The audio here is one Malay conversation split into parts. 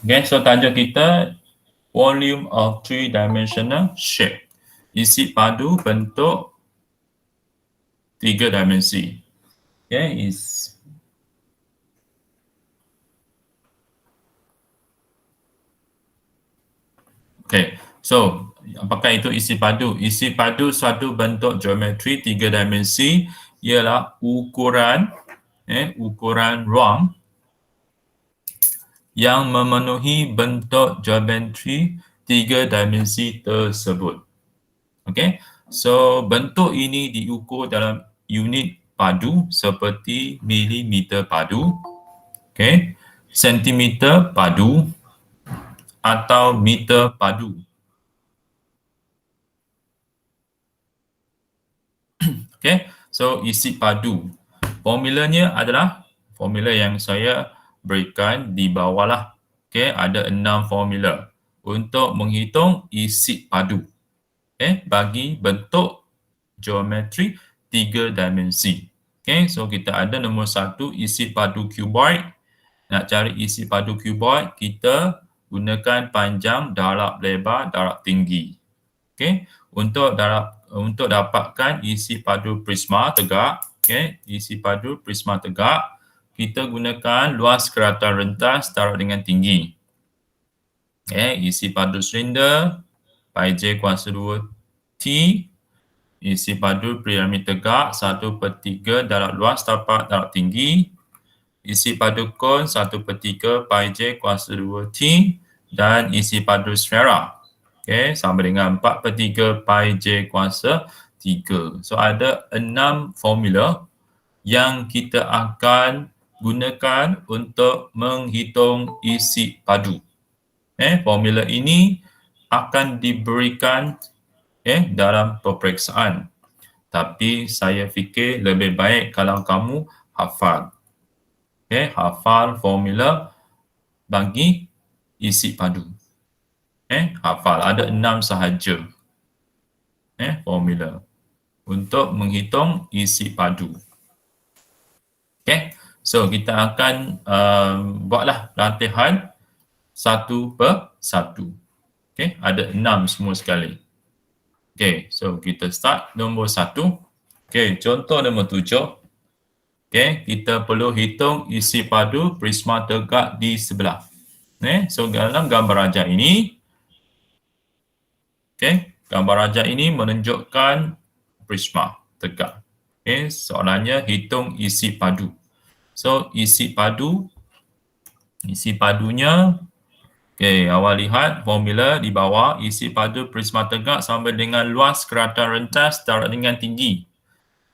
Okay, so tajuk kita volume of three-dimensional shape. Isi padu bentuk tiga dimensi. Okay, okay, so apakah itu isi padu? Isi padu suatu bentuk geometri tiga dimensi ialah ukuran ruang yang memenuhi bentuk geometri tiga dimensi tersebut. Okay, so bentuk ini diukur dalam unit padu seperti milimeter padu, okay, sentimeter padu atau meter padu. Okay, so isi padu. Formulanya adalah formula yang saya berikan di bawah lah. Okay, ada 6 formula untuk menghitung isi padu. Okay, bagi bentuk geometri tiga dimensi. Okay, so kita ada nombor 1 isi padu cuboid. Nak cari isi padu cuboid, kita gunakan panjang, darab lebar, darab tinggi. Okay, untuk dapatkan isi padu prisma tegak, okay, isi padu prisma tegak, kita gunakan luas keratan rentas darab dengan tinggi. Okay, isi padu silinder, pi j kuasa 2 T, isi padu piramid tegak 1/3 darab luas tapak darab tinggi, isi padu kon 1/3 pi j kuasa 2 T, dan isi padu sfera, okay, sama dengan 4/3 pi j kuasa 3. So ada 6 formula yang kita akan gunakan untuk menghitung isi padu. Formula ini akan diberikan dalam peperiksaan. Tapi saya fikir lebih baik kalau kamu hafal. Hafal formula bagi isi padu. Hafal, ada 6 sahaja. Formula untuk menghitung isi padu. Okay, so kita akan buatlah latihan satu per satu. Okay, ada 6 semua sekali. Okay, so kita start nombor 1. Okay, contoh nombor 7. Okay, kita perlu hitung isi padu prisma tegak di sebelah. So dalam gambar rajah ini, okay, gambar rajah ini menunjukkan prisma tegak. Okay, soalannya hitung isi padu. So isi padunya, okay, awal lihat formula di bawah, isi padu prisma tegak sama dengan luas keratan rentas darab dengan tinggi.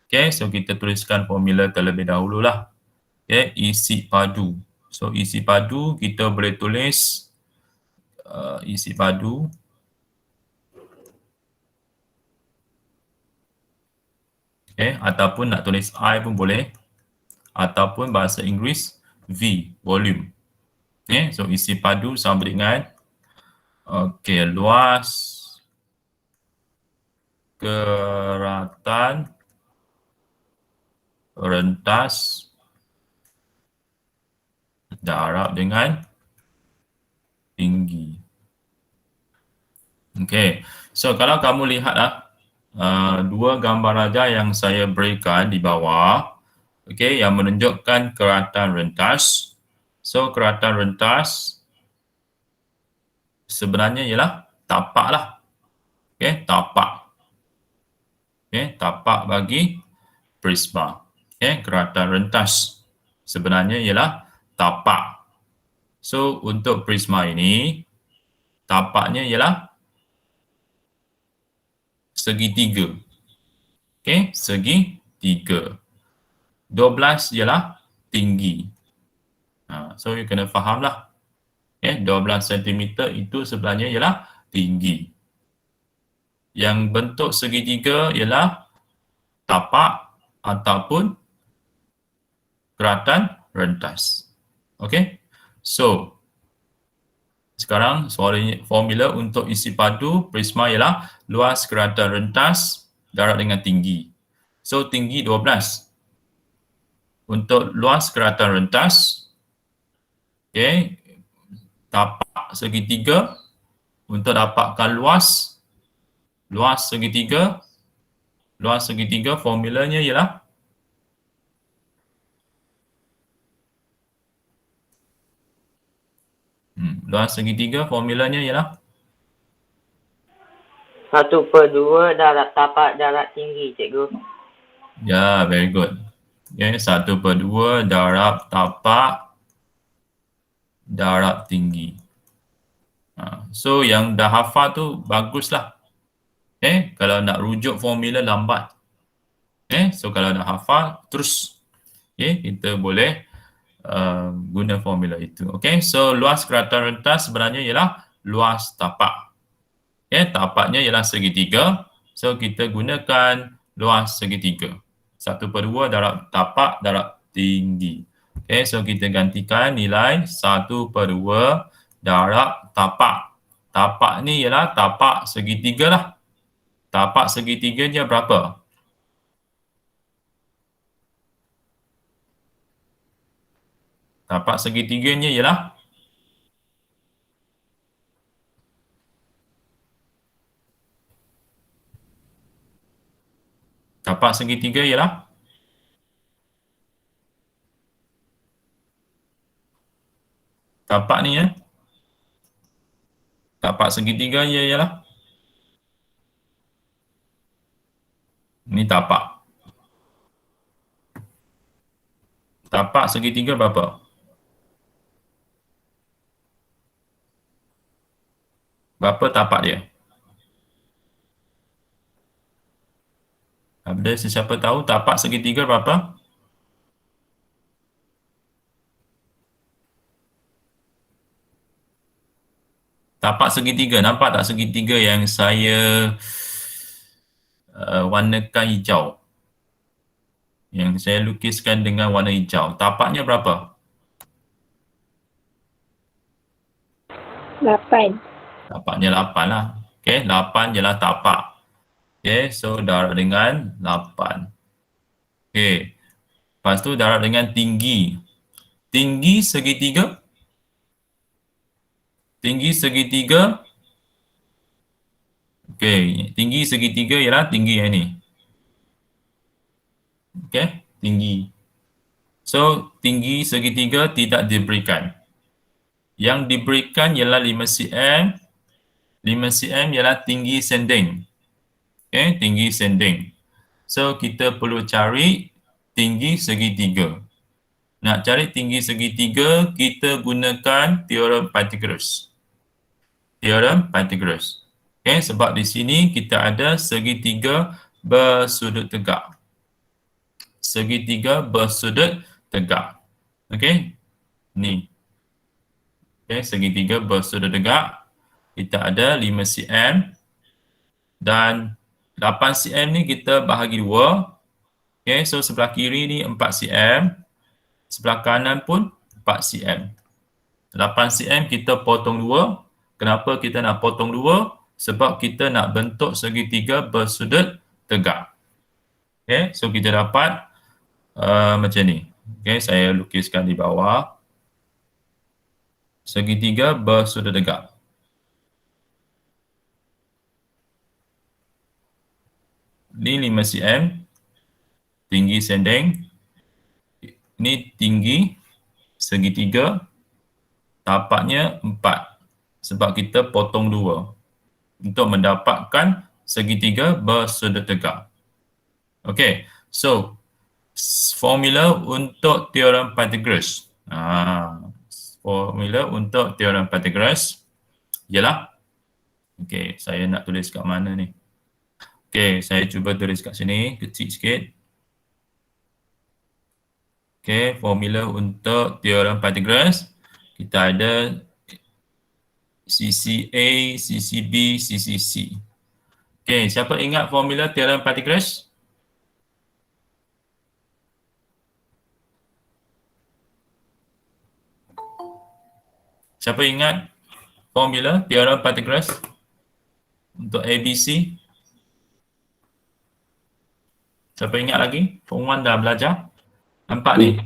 Okay, so kita tuliskan formula terlebih dahululah. Okay, isi padu. So isi padu kita boleh tulis isi padu ataupun nak tulis I pun boleh, ataupun bahasa Inggeris V, volume. So isi padu sama dengan luas keratan rentas darab dengan tinggi. Okay, so kalau kamu lihatlah dua gambar rajah yang saya berikan di bawah, okay, yang menunjukkan keratan rentas. So keratan rentas sebenarnya ialah tapak lah. Okay, tapak. Okay, tapak bagi prisma. Okay, keratan rentas sebenarnya ialah tapak. So untuk prisma ini, tapaknya ialah segitiga. Okay, segitiga. 12 ialah tinggi. So you kena fahamlah. 12 cm itu sebenarnya ialah tinggi. Yang bentuk segitiga ialah tapak ataupun keratan rentas. Okay, so sekarang formula untuk isi padu prisma ialah luas keratan rentas darab dengan tinggi. So tinggi 12. Untuk luas keratan rentas, okay, tapak segitiga untuk dapatkan luas segitiga. Luas segitiga formulanya ialah luas segitiga formulanya ialah 1/2 darab tapak darab tinggi, cikgu. ya, very good. Okay, 1/2 darab tapak darab tinggi. So yang dah hafal tu baguslah. Kalau nak rujuk formula lambat. So kalau nak hafal terus. Kita boleh guna formula itu. So luas keratan rentas sebenarnya ialah luas tapak. Tapaknya ialah segitiga. So kita gunakan luas segitiga. 1/2 darab tapak darab tinggi. So kita gantikan nilai 1/2 darab tapak. Tapak ni ialah tapak segitiga lah. Tapak segitiganya berapa? Tapak segitiganya ialah tapak segitiga ialah tapak ni ya. Tapak segitiga ialah ni tapak. Tapak segitiga berapa? Berapa tapak dia? Ada sesiapa tahu tapak segitiga berapa? Tapak segitiga. Nampak tak segitiga yang saya warnakan hijau? Yang saya lukiskan dengan warna hijau. Tapaknya berapa? 8. Tapaknya 8 lah. 8 ialah tapak. So darab dengan 8. Lepas tu darab dengan tinggi. Tinggi segitiga. Tinggi segitiga. Tinggi segitiga ialah tinggi yang ni. Tinggi. So, tinggi segitiga tidak diberikan. Yang diberikan ialah 5 cm. 5 cm ialah tinggi sending. Tinggi sending. So, kita perlu cari tinggi segitiga. Nak cari tinggi segitiga, kita gunakan teorem Pythagoras. Teorem Pythagoras. Sebab di sini kita ada segitiga bersudut tegak. Segitiga bersudut tegak. Ni. Segitiga bersudut tegak. Kita ada 5 cm. Dan 8 cm ni kita bahagi 2. So sebelah kiri ni 4 cm. Sebelah kanan pun 4 cm. 8 cm kita potong 2. Kenapa kita nak potong 2? Sebab kita nak bentuk segitiga bersudut tegak. So kita dapat macam ni. Saya lukiskan di bawah. Segitiga bersudut tegak. Ni 5 cm. Tinggi sending. Ni tinggi segitiga. Tapaknya 4. Sebab kita potong 2. Untuk mendapatkan segitiga bersudut tegak. So formula untuk teorem Pythagoras. Formula untuk teorem Pythagoras ialah saya nak tulis kat mana ni? Saya cuba tulis kat sini, kecil sikit. Formula untuk teorem Pythagoras kita ada sisi A, sisi B, sisi C. Siapa ingat formula teorem Pythagoras? Siapa ingat formula teorem Pythagoras untuk ABC? Siapa ingat lagi? Form 1 dah belajar? Nampak ni?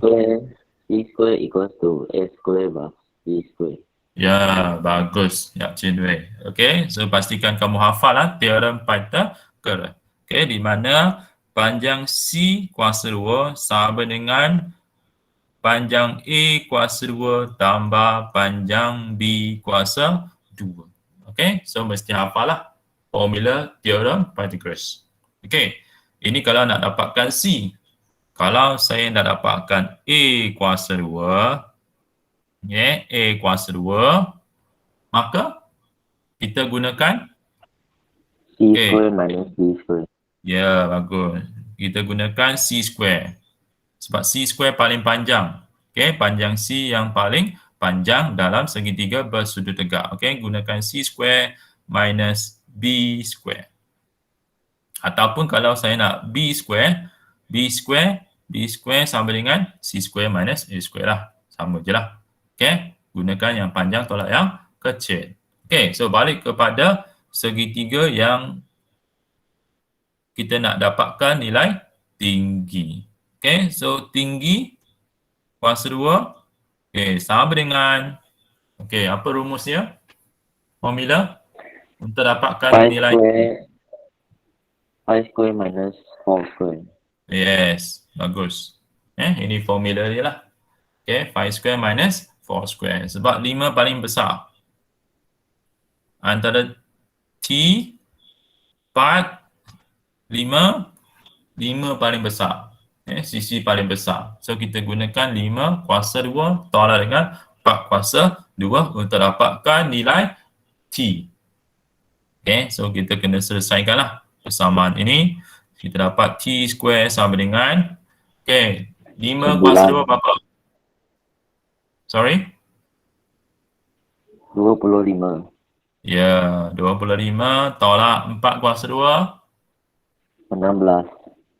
C square equals to A square plus B square. Ya, bagus. Ya, Chin Wei. Okey, so pastikan kamu hafal teorem Pythagoras. Okey, di mana panjang C kuasa 2 sama dengan panjang A kuasa 2 tambah panjang B kuasa 2. Okey, so mesti hafal formula teorem Pythagoras. Okey, ini kalau nak dapatkan C. Kalau saya nak dapatkan A kuasa 2, A kuasa 2, maka kita gunakan C okey. square minus B square. Ya, bagus. Kita gunakan C square. Sebab C square paling panjang. Okey, panjang C yang paling panjang dalam segitiga bersudut tegak. Okey, gunakan C square minus B square. Ataupun kalau saya nak B square sama dengan C square minus A square lah. Sama je lah. Okey, gunakan yang panjang tolak yang kecil. Okey, so balik kepada segitiga yang kita nak dapatkan nilai tinggi. Okey, so tinggi kuasa 2. Okey, sama dengan, okey, apa rumusnya? Formula untuk dapatkan nilai tinggi. 5 square minus 4 square. Yes, bagus. Ini formula dia lah. Okey, 5 square minus 4 square. Sebab 5 paling besar. Antara T, 4, 5 paling besar. Sisi paling besar. So, kita gunakan 5 kuasa 2 tolak dengan 4 kuasa 2 untuk dapatkan nilai T. Okay, so kita kena selesaikanlah persamaan ini. Kita dapat T square sama dengan, okay, 5 kuasa 2 berapa? Sorry? 25. Ya, 25 tolak 4 kuasa 2. 16.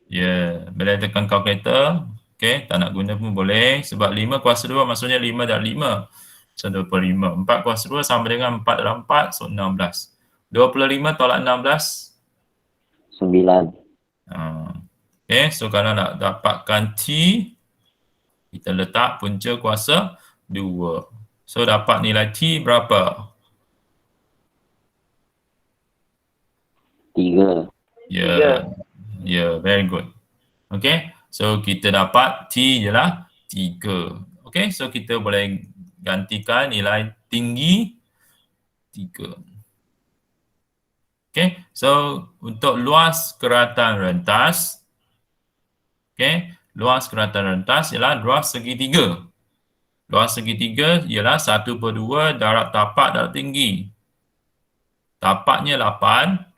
Ya, bila tekan kalkulator, okey, tak nak guna pun boleh. Sebab 5 kuasa 2 maksudnya 5 darab 5. So, 25. 4 kuasa 2 sama dengan 4 darab 4, so 16. 25 tolak 16. 9. Okey, so kalau nak dapatkan T, kita letak punca kuasa 2. So, dapat nilai T berapa? 3. Ya, ya, very good. Okay, so kita dapat T ialah 3. Okay, so kita boleh gantikan nilai tinggi 3. Okay, so untuk luas keratan rentas, okay, luas keratan rentas ialah luas segitiga. Luas segitiga ialah 1/2 darab tapak darab tinggi. Tapaknya 8,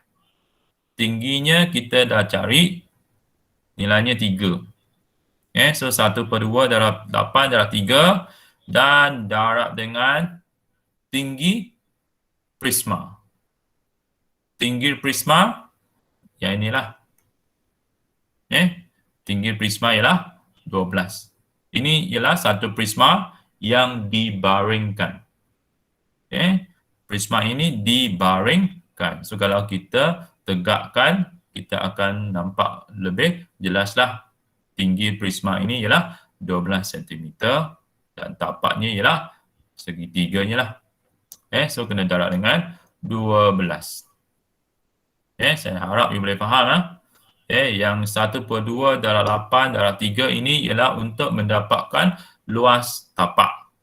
tingginya kita dah cari, nilainya 3. Okay, so 1/2 darab 8 darab 3 dan darab dengan tinggi prisma. Tinggi prisma, yang inilah. Tinggi prisma ialah 12. Ini ialah satu prisma yang dibaringkan. Prisma ini dibaringkan. So, kalau kita tegakkan, kita akan nampak lebih jelaslah. Tinggi prisma ini ialah 12 cm dan tapaknya ialah segitiganya lah. So, kena darab dengan 12. Saya harap you boleh faham. Yang 1/2 darab 8 darab 3 ini ialah untuk mendapatkan luas tapak.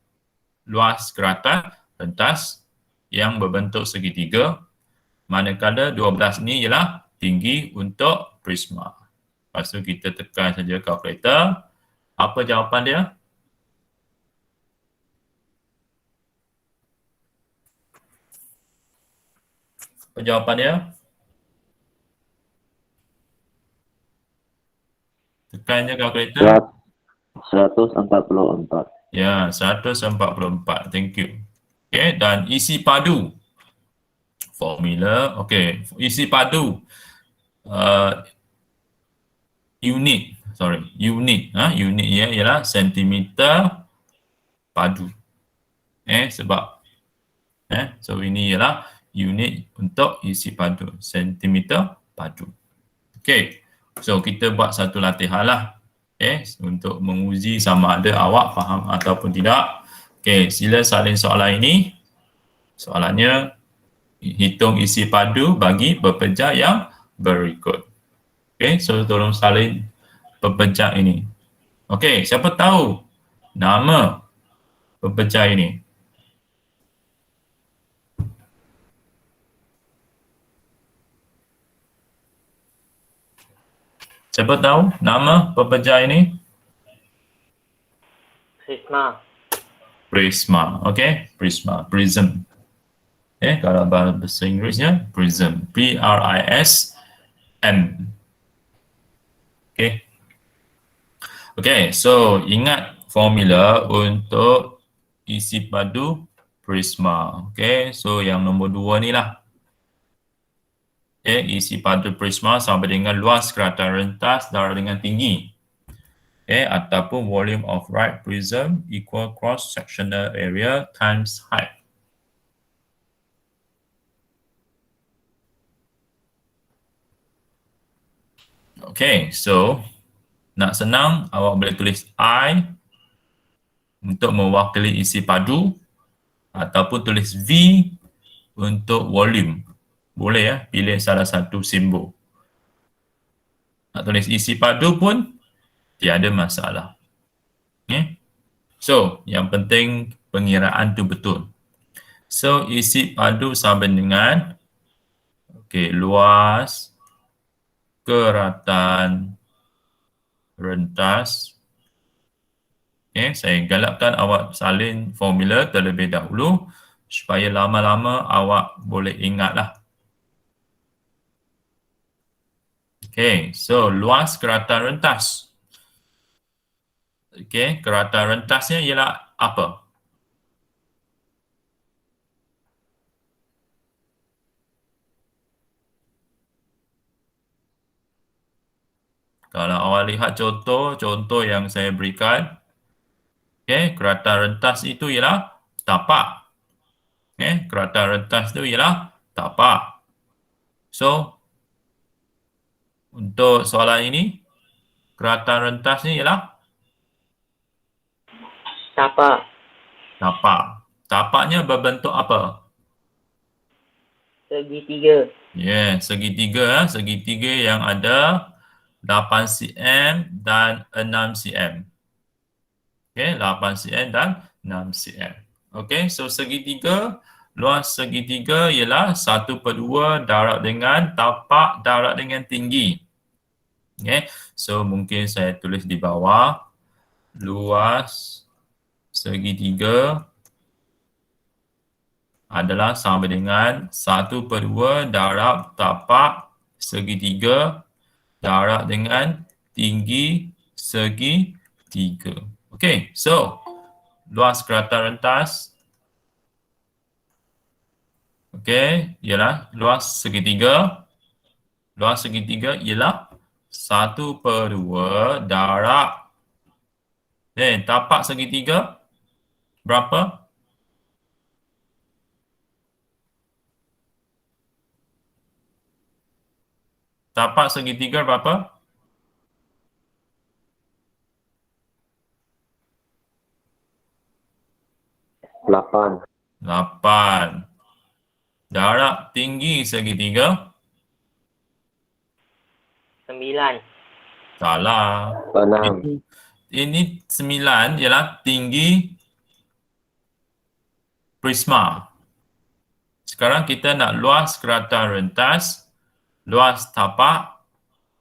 Luas keratan rentas yang berbentuk segitiga. Manakala 12 ni ialah tinggi untuk prisma. Lepas tu kita tekan saja kalkulator. Apa jawapan dia? Apa jawapan dia? Tekan je kalkulator. 144. Ya, 144. Thank you. Okay, dan isi padu. Formula, okay. Isi padu. Unit unitnya ialah sentimeter padu. Sebab so ini ialah unit untuk isi padu, sentimeter padu. Okay, so kita buat satu latihan lah, untuk menguji sama ada awak faham ataupun tidak. Okay, sila salin soalan ini. Soalannya, hitung isi padu bagi pepeja yang berikut. Okey, so tolong salin pepeja ini. Okey, siapa tahu nama pepeja ini? Siapa tahu nama pepeja ini? Prisma. Prisma. Okey, prisma, prism. Kalau bahasa Inggerisnya prism, P-R-I-S-M. Okey. Okey, so ingat formula untuk isi padu prisma. Okey, so yang nombor 2 ni lah. Isi padu prisma sama dengan luas kerata rentas darab dengan tinggi. Ataupun volume of right prism equal cross sectional area times height. Okay, so nak senang awak boleh tulis I untuk mewakili isi padu ataupun tulis V untuk volume. Boleh ya, pilih salah satu simbol. Nak tulis isi padu pun tiada masalah. Okay. So, yang penting pengiraan tu betul. So, isi padu sama dengan luas keratan rentas. Saya galakkan awak salin formula terlebih dahulu supaya lama-lama awak boleh ingatlah. So luas keratan rentas. Keratan rentasnya ialah apa? Kalau awak lihat contoh yang saya berikan, keratan rentas itu ialah tapak. Keratan rentas itu ialah tapak. So, untuk soalan ini, keratan rentas ni ialah Tapak. tapak. Tapaknya berbentuk apa? Segitiga. Segitiga. Segitiga yang ada 8 cm dan 6 cm. 8 cm dan 6 cm. So segitiga, luas segitiga ialah 1/2 darab dengan tapak darab dengan tinggi. So mungkin saya tulis di bawah, luas segitiga adalah sama dengan 1/2 darab tapak segitiga darab dengan tinggi segitiga. So luas keratan rentas ialah luas segitiga. Luas segitiga ialah 1/2 darab tapak segitiga berapa? Tapak segitiga berapa? 8. 8. Darab tinggi segitiga? 9. Salah. 6. Ini 9 ialah tinggi prisma. Sekarang kita nak luas keratan rentas, luas tapak,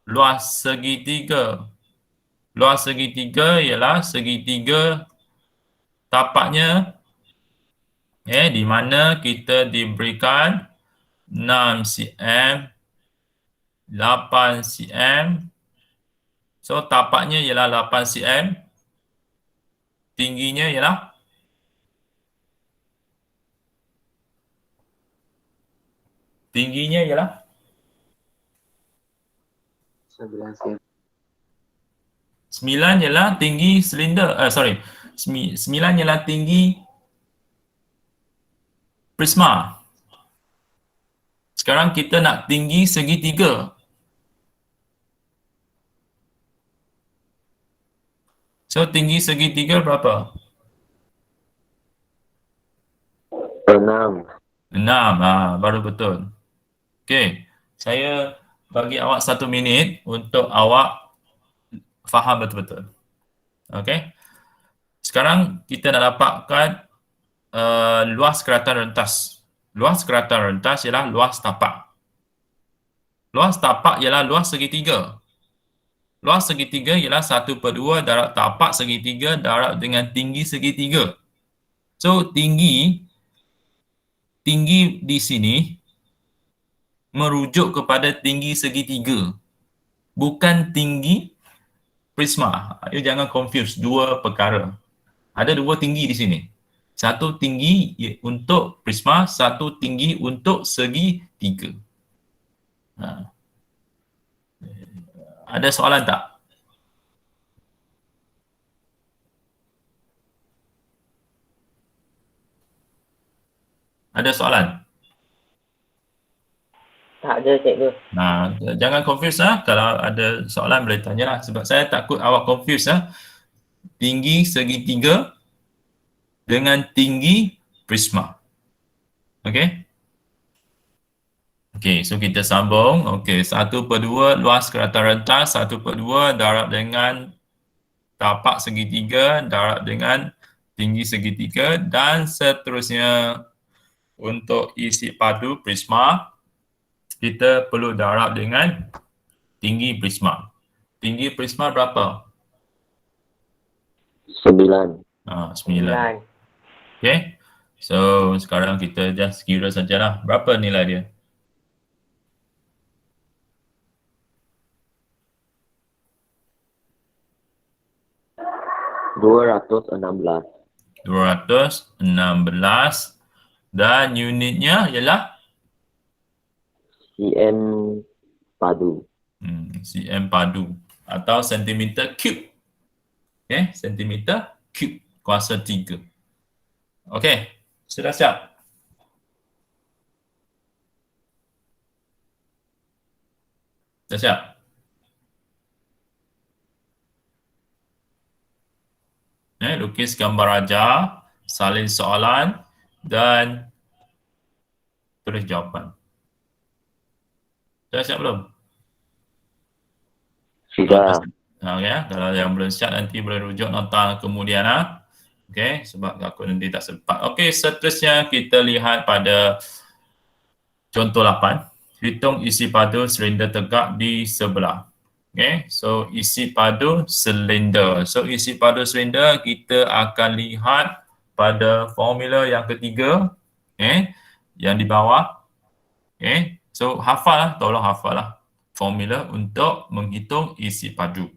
luas segitiga. Luas segitiga ialah segitiga tapaknya di mana kita diberikan 6 cm, 8 cm. So tapaknya ialah 8 cm. Tingginya ialah Tingginya ialah 11 cm. 9 ialah tinggi silinder. 9 ialah tinggi prisma. Sekarang kita nak tinggi segitiga. So tinggi segitiga berapa? 6. 6. Baru betul. Okey. Saya bagi awak 1 minit untuk awak faham betul-betul. Okey. Sekarang kita dah dapatkan luas keratan rentas. Luas keratan rentas ialah luas tapak. Luas tapak ialah luas segitiga. Luas segitiga ialah 1/2 darab tapak segitiga darab dengan tinggi segitiga. So, tinggi di sini merujuk kepada tinggi segitiga. Bukan tinggi prisma. You jangan confuse dua perkara. Ada dua tinggi di sini. Satu tinggi untuk prisma, satu tinggi untuk segitiga. Ada soalan tak? Ada soalan? Tak ada, cikgu. Jangan confuse kalau ada soalan boleh tanyalah sebab saya takut awak confuse tinggi segitiga dengan tinggi prisma. Okey? Okey, so kita sambung. Okey, 1/2 luas keratan rentas 1/2 darab dengan tapak segitiga darab dengan tinggi segitiga dan seterusnya. Untuk isi padu prisma, kita perlu darab dengan tinggi prisma. Tinggi prisma berapa? 9. 9. Okay. So, sekarang kita just kira sajalah. Berapa nilai dia? $216. 216 dan unitnya ialah cm padu. cm padu atau sentimeter cube. Okay, sentimeter cube kuasa 3. Okay, sudah siap? Sudah siap? Lukis gambar ajar, salin soalan dan tulis jawapan. Sudah siap belum? Sudah. Okay. Kalau yang belum siap nanti boleh rujuk nota kemudian. Okay, sebab aku nanti tak sempat. Okay, seterusnya kita lihat pada contoh 8. Hitung isi padu silinder tegak di sebelah. Okay, so isi padu silinder. So isi padu silinder kita akan lihat pada formula yang ketiga. Okay, yang di bawah. Okay, so hafal tolong hafal formula untuk menghitung isi padu.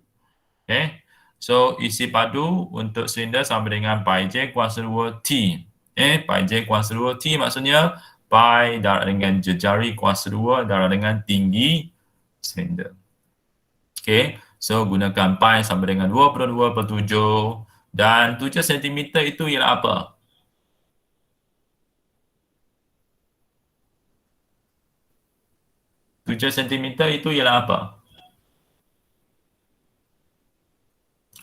Okay, so isi padu untuk silinder sama dengan pi j kuasa 2 T. Okay, pi j kuasa 2 T maksudnya pi darab dengan jejari kuasa 2 darab dengan tinggi silinder. Okay, so gunakan pi sama dengan 2/2/7 dan 7 cm itu ialah apa? Tujuh sentimeter itu ialah apa?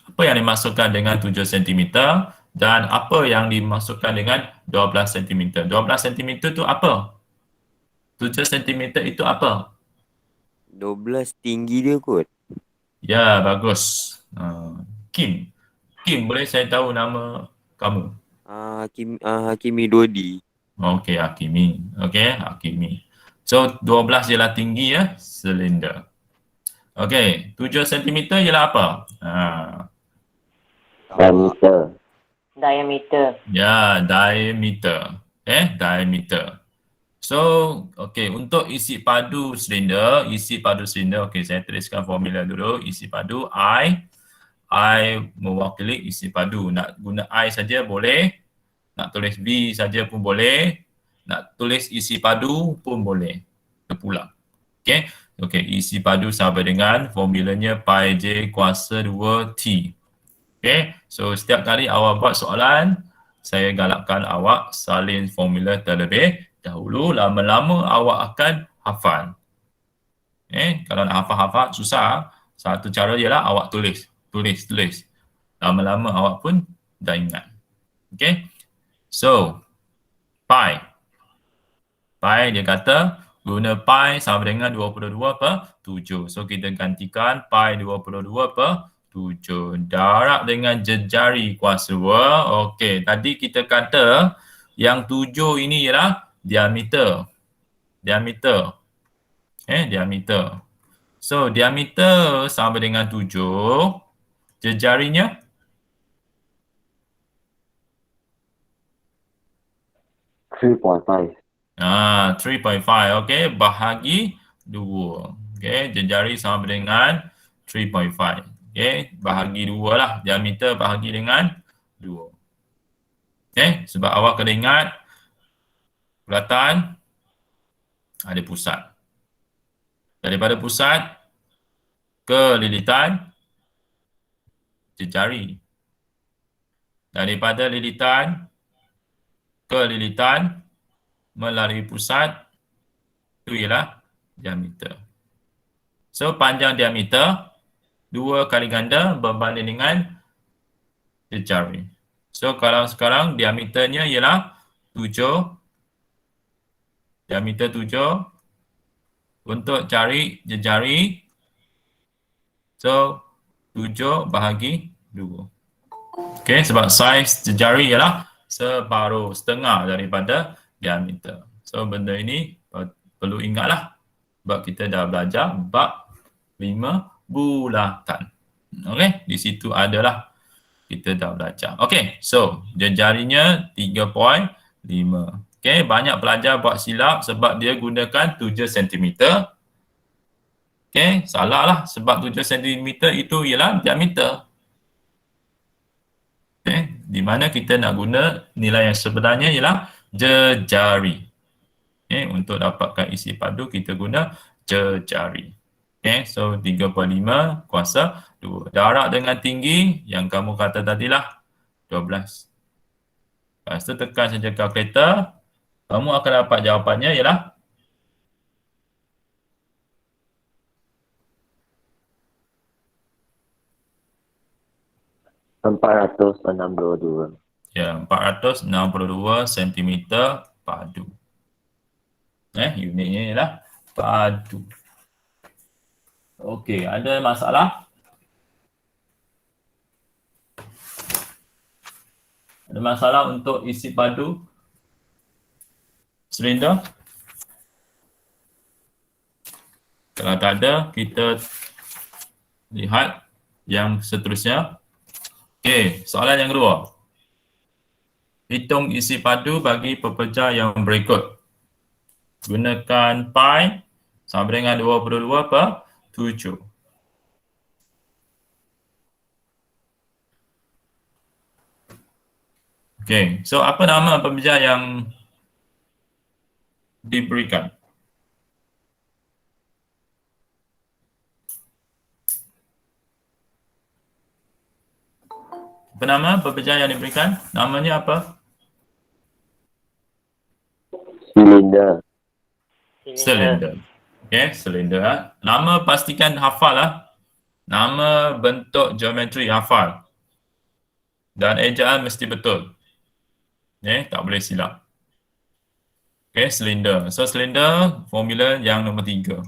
Apa yang dimaksudkan dengan 7 cm dan apa yang dimaksudkan dengan 12 cm? 12 cm itu apa? 7 cm itu apa? 12 tinggi dia kot. Ya, bagus. Kim. Kim, boleh saya tahu nama kamu? Hakimi Dodi. Okey, Hakimi. Okey, Hakimi. So, 12 ialah tinggi silinder. Okey, 7 cm ialah apa? Diameter. Diameter. Ya, diameter. Diameter. So, okey, untuk isi padu silinder, okey, saya tuliskan formula dulu. Isi padu I mewakili isi padu. Nak guna I saja boleh, nak tulis V saja pun boleh, nak tulis isi padu pun boleh. Terpulang. Okey. Okey, isi padu sama dengan formulanya pi j kuasa 2 T. Okey, so setiap kali awak buat soalan, saya galakkan awak salin formula terlebih dahulu. Lama-lama awak akan hafal. Kalau nak hafal-hafal susah. Satu cara ialah awak tulis. Lama-lama awak pun dah ingat. Okey, so pi Pi dia kata guna pi sama dengan 22/7. So kita gantikan pi 22/7. Darab dengan jejari kuasa 2. Okey, tadi kita kata yang 7 ini ialah diameter. Diameter. Diameter. So diameter sama dengan 7. Jejarinya 3.5. 3.5. Okey, bahagi 2. Okey, jejari sama dengan 3.5. Okey, bahagi 2 lah. Diameter bahagi dengan 2. Okey, sebab awak kena ingat bulatan ada pusat. Daripada pusat ke lilitan jejari. Daripada lilitan ke lilitan melalui pusat itu ialah diameter. So panjang diameter 2 kali ganda berbanding dengan jejari. So kalau sekarang diameternya ialah 7. Diameter 7 untuk cari jejari. So 7 bahagi 2. Okey, sebab saiz jejari ialah setengah daripada diameter. So benda ini perlu ingatlah sebab kita dah belajar bab 5 bulatan. Okey, di situ adalah kita dah belajar. Okey, so jejarinya 3.5. Okey, banyak pelajar buat silap sebab dia gunakan 7 cm. Okey, salah lah sebab 7 cm itu ialah diameter. Okey, di mana kita nak guna nilai yang sebenarnya ialah jejari. Okey, untuk dapatkan isi padu kita guna jejari. Okey, so 3.5 kuasa 2. Darab dengan tinggi yang kamu kata tadilah 12. Lepas tu tekan saja kalkulator. Kamu akan dapat jawapannya ialah 462. ya 462 cm padu. Unitnya ialah padu. Okey, ada masalah? Ada masalah untuk isi padu silinder? Kalau tak ada, kita lihat yang seterusnya. Okey, soalan yang kedua. Hitung isi padu bagi pepecah yang berikut. Gunakan pi sama dengan 22/7. Okey, so apa nama pepecah yang diberikan? Apa nama pepecah yang diberikan? Namanya apa? Silinder. Silinder. Okey, silinder. Nama pastikan hafal lah. Nama, bentuk, geometri hafal. Dan ejaan mesti betul. Tak boleh silap. Okey, silinder. So silinder formula yang nombor 3.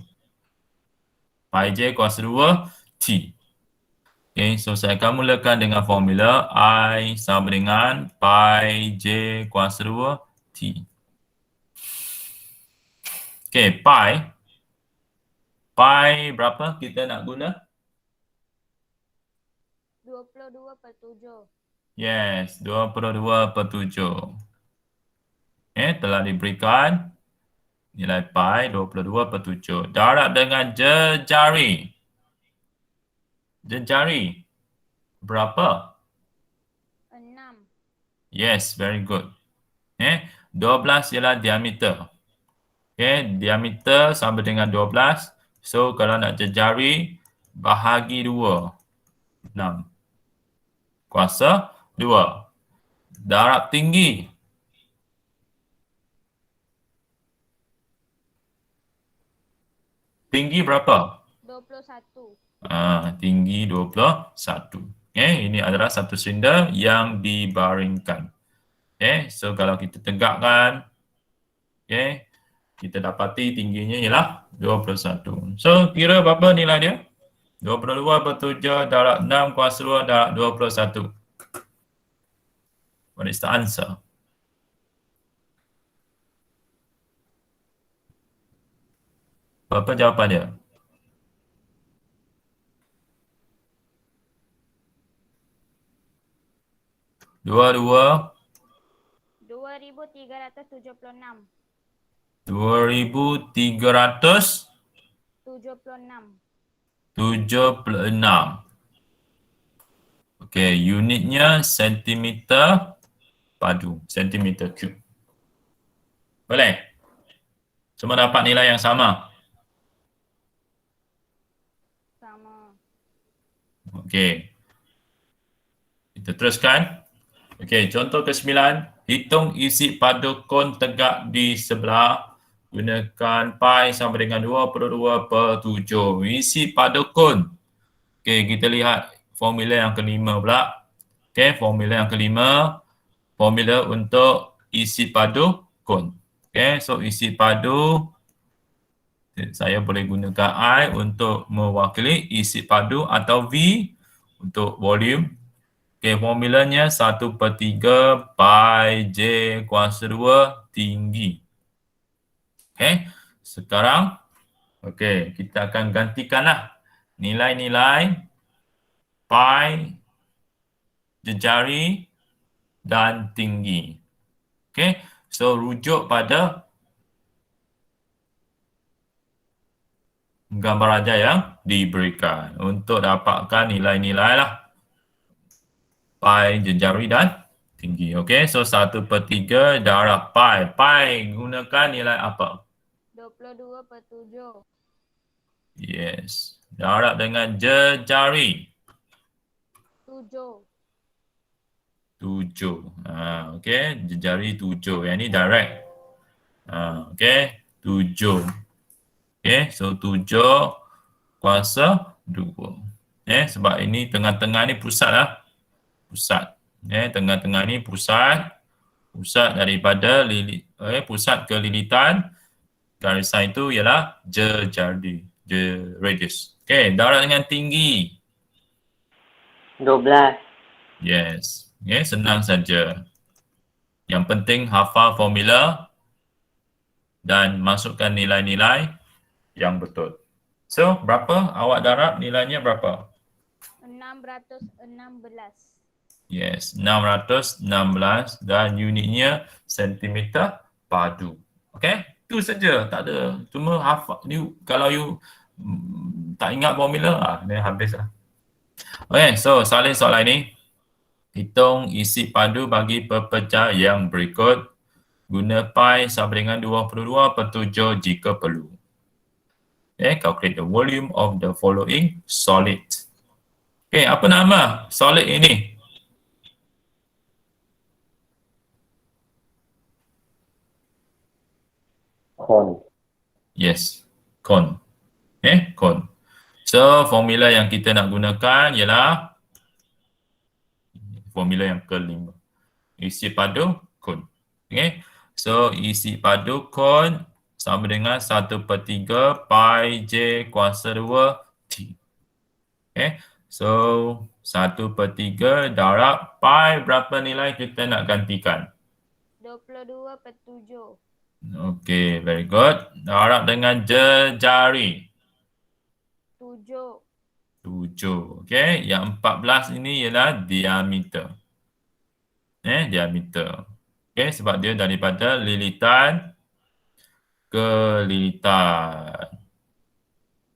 Pi j kuasa 2 T. Okay, so saya akan mulakan dengan formula I sama dengan pi j kuasa 2 T. Okay, pi berapa kita nak guna? 22/7. Yes, 22/7. Telah diberikan nilai pi 22/7. Darab dengan jejari. Jejari berapa? 6. Yes, very good. 12 ialah diameter. Diameter sama dengan 12. So, kalau nak jejari, bahagi 2. 6. Kuasa 2. Darab tinggi. Tinggi berapa? 21. Tinggi 21. Ini adalah satu silinder yang dibaringkan. So kalau kita tegakkan, kita dapati tingginya ialah 21. So, kira berapa nilai dia? 22/7 darab 6 kuasa 2 darab 21. What is the answer? Apa jawapan dia? Dua 2376. 2376. 76. Okey, unitnya sentimeter padu, sentimeter cube. Boleh? Semua dapat nilai yang sama. Sama. Okey. Kita teruskan. Okey, contoh ke-9. Hitung isi padu kon tegak di sebelah. Gunakan pi sama dengan 22/7. Isi padu kon. Okey, kita lihat formula yang kelima pula. Okey, formula yang kelima. Formula untuk isi padu kon. Okey, so isi padu. Saya boleh gunakan I untuk mewakili isi padu atau V untuk volume. Okey, formulanya 1/3 pi J kuasa 2 tinggi. Okey, sekarang kita akan gantikanlah nilai-nilai pi, jejari dan tinggi. Okey, so rujuk pada gambar aja yang diberikan untuk dapatkan nilai-nilai lah. Pi, jejari dan tinggi. Okey, so 1/3 darab pi. Pi gunakan nilai apa? 22/7. Yes. Darab dengan jejari. 7. 7. Okey, jejari 7. Yang ni direct. Okey, 7. Okey, so 7 kuasa 2. Sebab ini tengah-tengah ni pusat lah. Pusat. Tengah-tengah ni pusat. Pusat daripada pusat ke lilitan garisan itu ialah jejari, radius. Okey, darab dengan tinggi. 12. Yes. Senang saja. Yang penting hafal formula dan masukkan nilai-nilai yang betul. So, berapa awak darab nilainya berapa? 616. Yes, 616 dan unitnya sentimeter padu. Okey, itu saja. Tak ada. Cuma hafal ni kalau you tak ingat formula, ni habislah. Okey, so salin soalan ini. Hitung isi padu bagi pepecah yang berikut. Guna pi sama dengan 22/7 jika perlu. Calculate the volume of the following solid. Apa nama solid ini? Cone. Yes, cone. Cone. So, formula yang kita nak gunakan ialah formula yang kelima. Isi padu cone. So, isi padu cone sama dengan 1/3 pi J kuasa 2 T. So 1/3 darab pi, berapa nilai kita nak gantikan? 22/7. Okey, very good. Darab dengan jejari. 7. 7. Okey, yang 14 ini ialah diameter. Diameter. Okey, sebab dia daripada lilitan ke lilitan.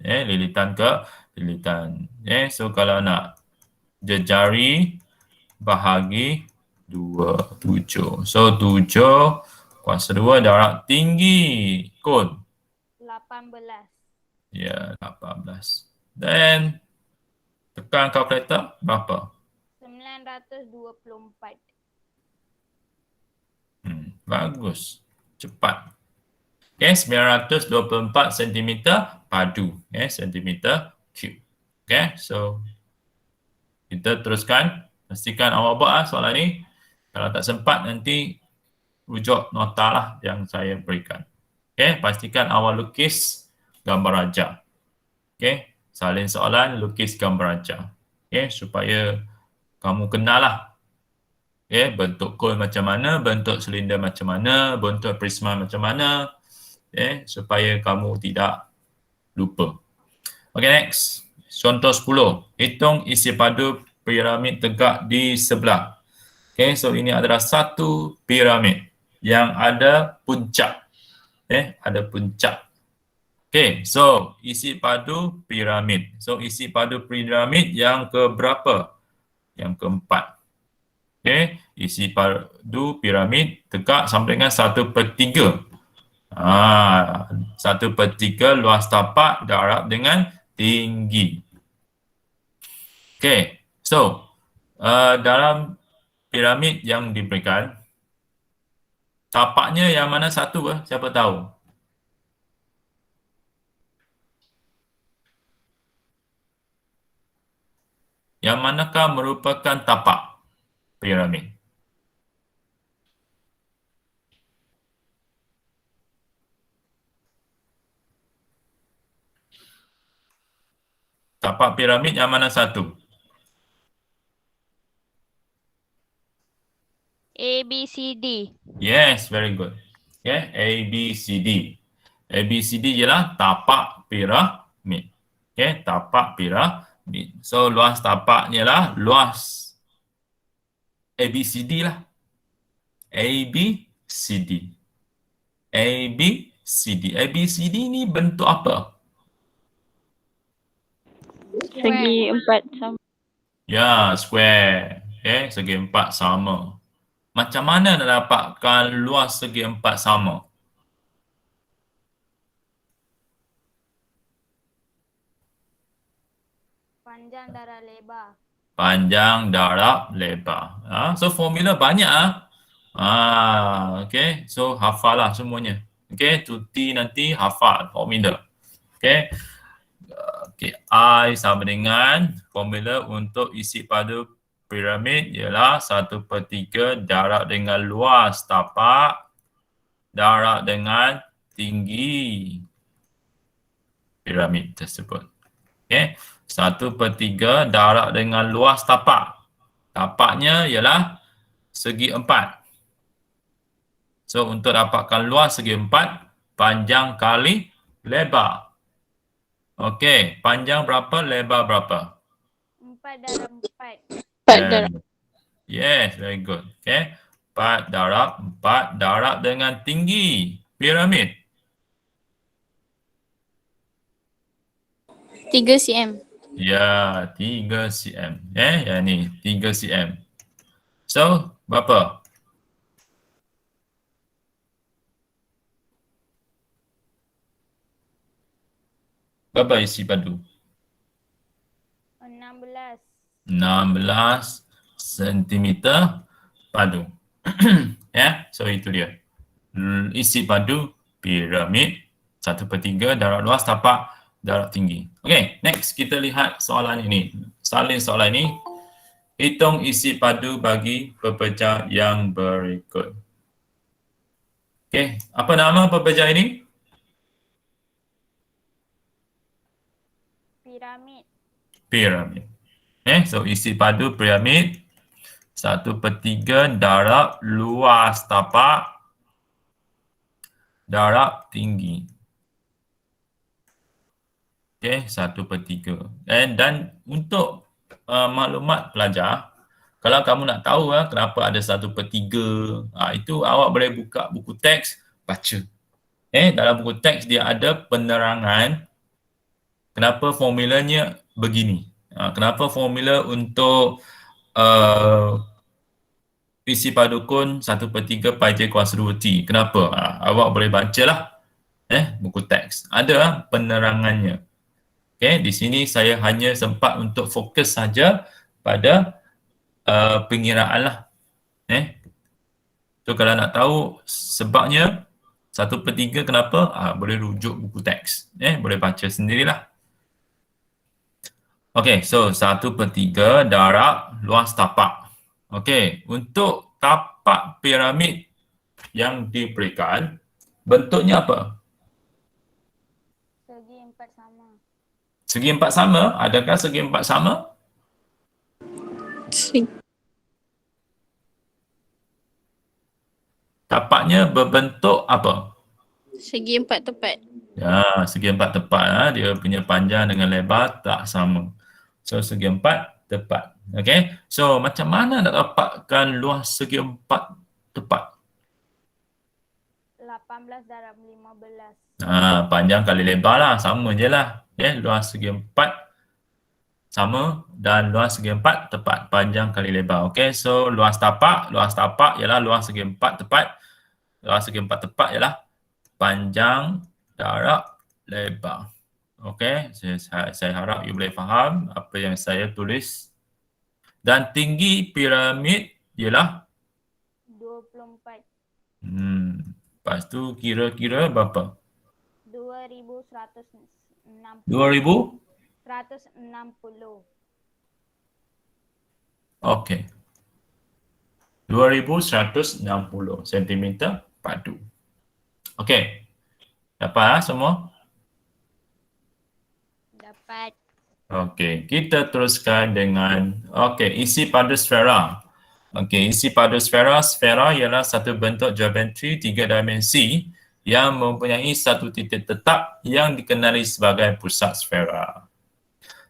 Lilitan ke lilitan. So kalau nak jejari bahagi 2, 7. So 7 kuasa 2 darab tinggi kon. 18. Ya, 18. Then tekan kalkulator berapa? 924. Bagus. Cepat. 924 cm padu. Centimeter cube. So kita teruskan. Pastikan awak buat soalan ni. Kalau tak sempat nanti rujuk nota lah yang saya berikan. Okey, pastikan awal lukis gambar raja. Okey, salin soalan lukis gambar raja. Okey, supaya kamu kenal lah. Okey, bentuk kol macam mana, bentuk silinder macam mana, bentuk prisma macam mana. Okey, supaya kamu tidak lupa. Okey, next. Contoh 10. Hitung isi padu piramid tegak di sebelah. Okey, so ini adalah satu piramid yang ada puncak. Ada puncak. Okey, so isi padu piramid. So isi padu piramid yang keberapa? Yang keempat. Okey, isi padu piramid tegak sama dengan 1/3. 1/3 luas tapak darab dengan tinggi. Okey, so dalam piramid yang diberikan, tapaknya yang mana satu? Siapa tahu? Yang manakah merupakan tapak piramid? Tapak piramid yang mana satu? A, B, C, D. Yes, very good. Okay, A, B, C, D. A, B, C, D ialah tapak piramid. Okay, tapak piramid. So, luas tapaknya lah luas A, B, C, D lah. A, B, C, D. A, B, C, D. A, B, C, D ni bentuk apa? Segi empat sama. Ya, square. Okay, segi empat sama. Macam mana nak dapatkan luas segi empat sama? Panjang darab lebar. Panjang darab lebar. So formula banyak okay, so hafal lah semuanya. Okay, cuti nanti hafal formula. Okay. Okay, I sama dengan formula untuk isi padu piramid ialah 1/3 darab dengan luas tapak darab dengan tinggi piramid tersebut. Okay, 1/3 darab dengan luas tapak. Tapaknya ialah segi 4. So, untuk dapatkan luas segi 4, panjang kali lebar. Okey, panjang berapa, lebar berapa? 4 darab 4. 4 darab. Yes, very good. Okay, 4 darab 4 darab dengan tinggi piramid. 3 cm. Ya, 3 cm. Yang ni 3 cm. So, berapa? Berapa isi padu? 16. 16 cm padu. So itu dia. Isi padu piramid 1/3 darab luas tapak darab tinggi. Okay, next kita lihat soalan ini. Salin soalan ini. Hitung isi padu bagi pepecah yang berikut. Okay, apa nama pepecah ini? Piramid. Piramid. So isi padu piramid 1/3 darab luas tapak darab tinggi. Okay, 1/3. Dan untuk maklumat pelajar, kalau kamu nak tahu kenapa ada 1/3, itu awak boleh buka buku teks, baca. Dalam buku teks dia ada penerangan kenapa formulanya begini. Kenapa formula untuk isi padu kon 1/3 pi j kuasa 2t. Kenapa? Awak boleh bacalah buku teks. Ada penerangannya. Okay, di sini saya hanya sempat untuk fokus saja pada pengiraan lah. So kalau nak tahu sebabnya 1/3 kenapa, boleh rujuk buku teks. Boleh baca sendirilah. Okay, so 1/3 darab luas tapak. Okay, untuk tapak piramid yang diberikan, bentuknya apa? empat sama. Segi empat sama? Adakah segi empat sama? Tapaknya berbentuk apa? Segi empat tepat. Ya, segi empat tepat. Dia punya panjang dengan lebar tak sama. So, segi empat tepat. Okay. So, macam mana nak dapatkan luas segi empat tepat? 18 darab 15. Panjang kali lebar lah. Sama je lah. Okay. Luas segi empat sama dan luas segi empat tepat. Panjang kali lebar. Okay. So, luas tapak ialah luas segi empat tepat. Luas segi empat tepat ialah panjang darab lebar. Okey, saya harap you boleh faham apa yang saya tulis. Dan tinggi piramid ialah 24. Lepas tu kira-kira berapa? 2160. 2000? 160. Okey. 2160 cm padu. Okey. Dapat semua? Dapat. Okey, kita teruskan dengan isi pada sfera. Okey, isi pada sfera. Sfera ialah satu bentuk geometri 3 dimensi yang mempunyai satu titik tetap yang dikenali sebagai pusat sfera.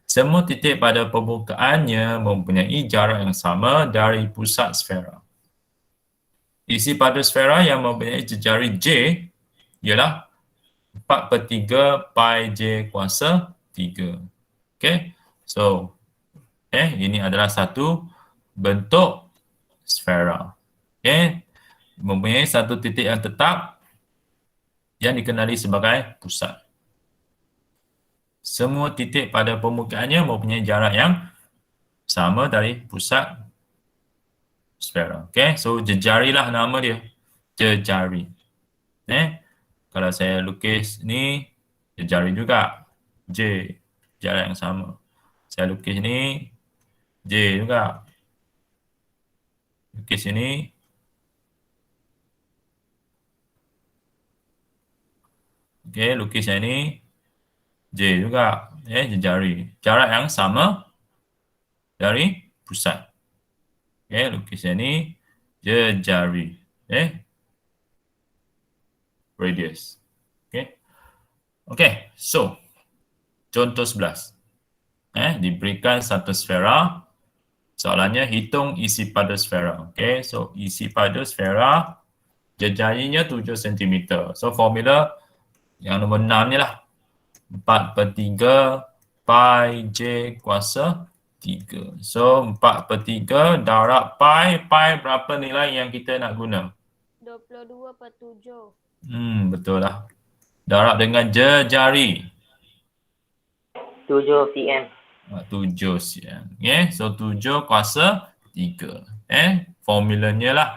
Semua titik pada permukaannya mempunyai jarak yang sama dari pusat sfera. Isi pada sfera yang mempunyai jejari J ialah 4/3 pi J kuasa 3. Okay. So, ini adalah satu bentuk sfera. Okay. Mempunyai satu titik yang tetap yang dikenali sebagai pusat. Semua titik pada permukaannya mempunyai jarak yang sama dari pusat sfera. Okay. So, jejarilah nama dia. Jejari. Kalau saya lukis ni, jejari juga. J. Jarak yang sama. Saya lukis ni, J juga. Lukis ini, okey, lukis yang ni, J juga. Jejari. Jarak yang sama dari pusat. Okey, lukis yang ni, jejari. Radius. Okey, so contoh 11. Diberikan satu sfera. Soalannya hitung isi pada sfera. Okey, so isi pada sfera jejarinya 7 cm. So formula yang nombor 6 ni lah. 4/3 pi J kuasa 3. So 4/3 darab pi. Pi berapa nilai yang kita nak guna? 22/7. Betul lah. Darab dengan jejari. 7 cm. 7 cm. So 7 kuasa 3. Formulanya lah.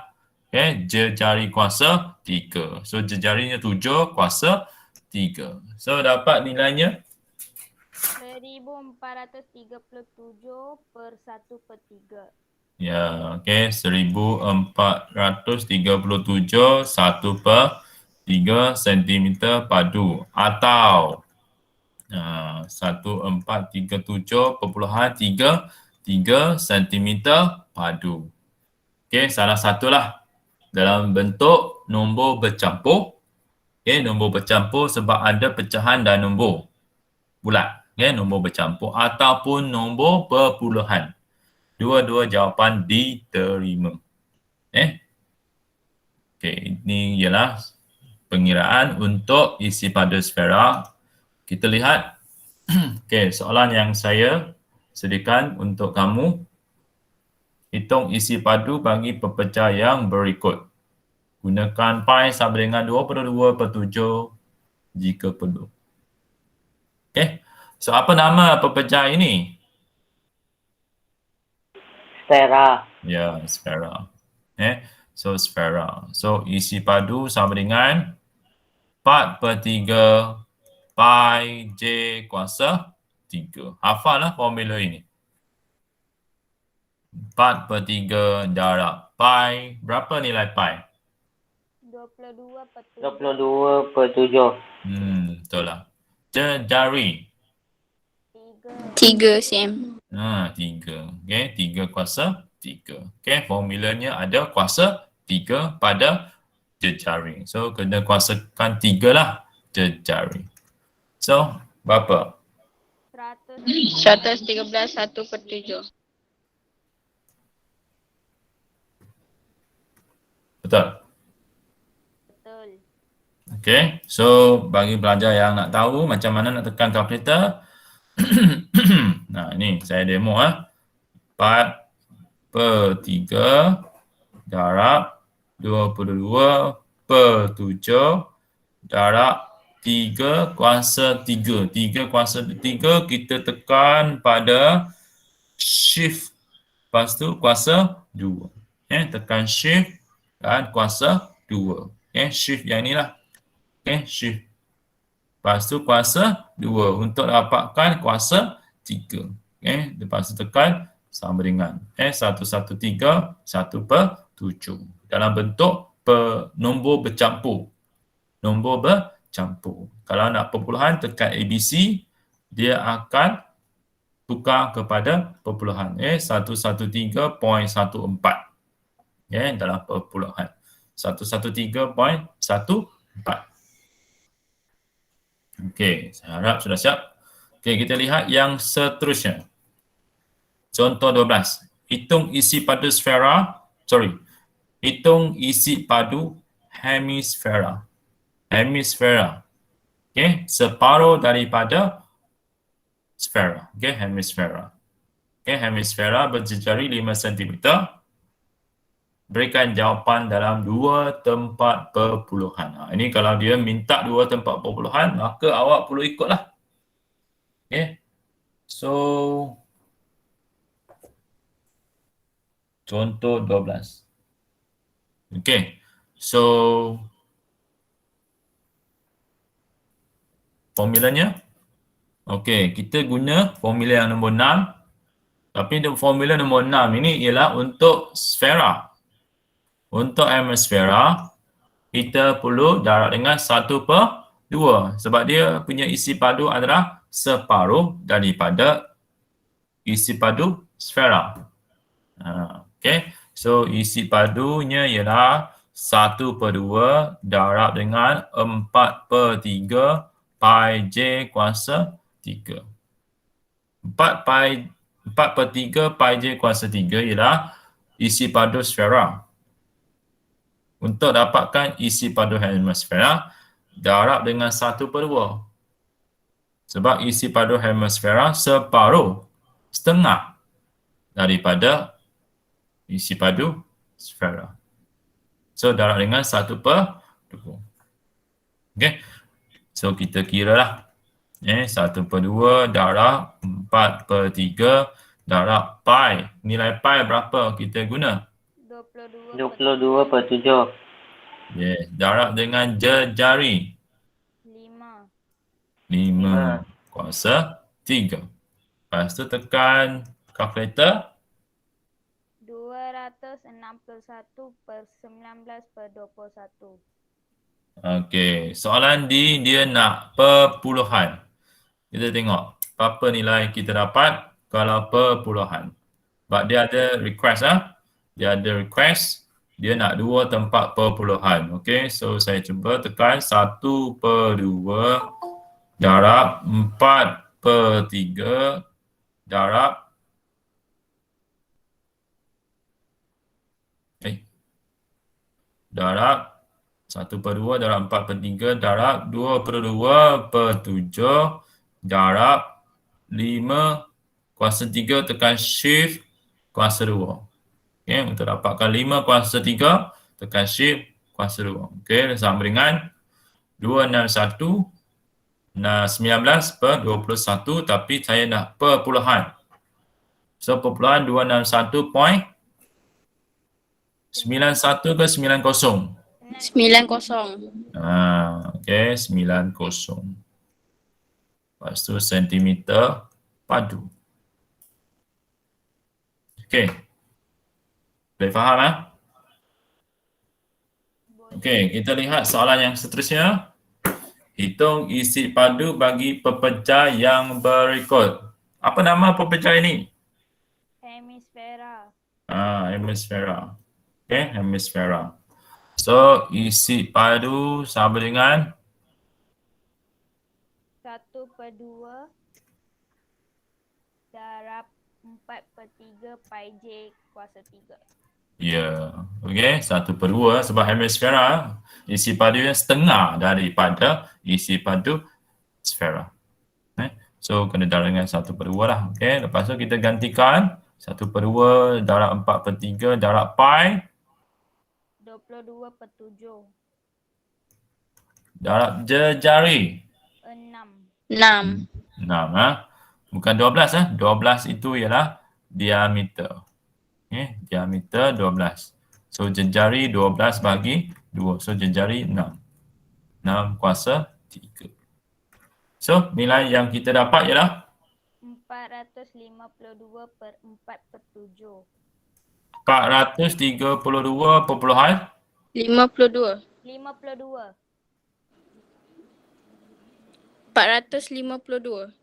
Jejari kuasa 3. So jejarinya 7 kuasa 3. So dapat nilainya 1437/1/3. ya, 1437 1/3 cm padu atau 1437.33 cm padu. Okey, salah satulah dalam bentuk nombor bercampur. Okey, nombor bercampur sebab ada pecahan dan nombor bulat. Okey, nombor bercampur ataupun nombor perpuluhan. Dua-dua jawapan diterima. Okey, ini ialah pengiraan untuk isi pada sfera. Kita lihat. Okey, soalan yang saya sediakan untuk kamu. Hitung isi padu bagi pepecah yang berikut. Gunakan pi sama dengan 2/2/7 jika perlu. Okey. So apa nama pepecah ini? Sfera. Ya, sfera. So sfera. So isi padu sama dengan 4/3 pi J kuasa 3. Hafallah formula ini. 4/3 darab pi. Berapa nilai pi? 22/7. 22/7. Betul lah. jejari. 3. 3 cm. 3. Okey, 3 kuasa 3. Okey, formulanya ada kuasa 3 pada jejari. So, kena kuasakan 3 lah jejari. So, berapa? 100. 113 1/7. Betul? Betul. Okey, so bagi pelajar yang nak tahu macam mana nak tekan kalkulator, nah ini saya demo 4/3 darab 22/7 darab 3 kuasa 3. 3 kuasa 3 kita tekan pada shift. Lepas tu kuasa 2. Tekan shift dan kuasa 2. Shift yang ni lah. Shift. Lepas tu kuasa 2 untuk dapatkan kuasa 3. Lepas tu tekan sama dengan 113 1/7 dalam bentuk nombor bercampur. Nombor bercampur. Kalau nak perpuluhan tekan ABC, dia akan tukar kepada perpuluhan. 113.14. Dalam perpuluhan. 113.14. Okey, saya harap sudah siap. Okey, kita lihat yang seterusnya. Contoh 12. Hitung isi padu sfera. Hitung isi padu hemisfera. Hemisfera. Okey, separuh daripada sfera. Okey, hemisfera. Okey, hemisfera berjejari 5 cm. Berikan jawapan dalam 2 tempat perpuluhan. Ini kalau dia minta 2 tempat perpuluhan, maka awak perlu ikutlah. Okey. So, contoh 12. Okey. So, formulanya. Okey, kita guna formula yang nombor 6. Tapi formula nombor 6 ini ialah untuk sfera. Untuk hemisfera, kita perlu darab dengan 1/2 sebab dia punya isi padu adalah separuh daripada isi padu sfera. Okay, so isi padunya ialah 1/2 darab dengan 4/3 pi J kuasa 3. 4/3 pi J kuasa 3 ialah isi padu sfera. Untuk dapatkan isi padu hemisfera, darab dengan 1/2. Sebab isi padu hemisfera separuh, setengah daripada isi padu sfera. So, darab dengan 1/2. Okay. So, kita kira lah. 1/2 darab 4/3 darab pi. Nilai pi berapa kita guna? 22/7. Darab dengan jejari. 5 kuasa 3. Lepas tu tekan kalkulator. 261/19/21. Okey, soalan dia nak perpuluhan. Kita tengok apa nilai kita dapat kalau perpuluhan. Sebab dia ada request Dia ada request, dia nak 2 tempat perpuluhan. Okey, so saya cuba tekan 1/2 darab 4/3 darab darab 1/2 darab 4/3 darab 22/7 darab 5 kuasa 3 tekan shift kuasa 2. Okey, untuk dapatkan 5 kuasa 3 tekan shift kuasa 2. Okey, sama dengan 261 19/21 tapi saya nak perpuluhan. So, perpuluhan 261.91 ke 90? 90. Okey, 90. Lepas tu sentimeter padu. Okey. Boleh faham Okey, kita lihat soalan yang seterusnya. Hitung isi padu bagi pepejah yang berikut. Apa nama pepejah ini? Hemisfera. Hemisfera. Okay, hemisfera. So, isi padu sama dengan 1/2 darab 4/3 pi J kuasa 3. ya, okay, 1/2 sebab hemisfera isi padunya setengah daripada isi padu sfera. So, kena darab dengan 1/2 lah. Okay, lepas tu kita gantikan 1/2 darab 4/3 darab pi 22/7. darab jejari 6. 6. 6. Bukan 12. 12 itu ialah diameter. Okay, diameter 12. So, jejari 12 bagi 2. So, jejari 6. 6 kuasa 3. So, nilai yang kita dapat ialah 452/4/7. 432.52. 52. 52. 452.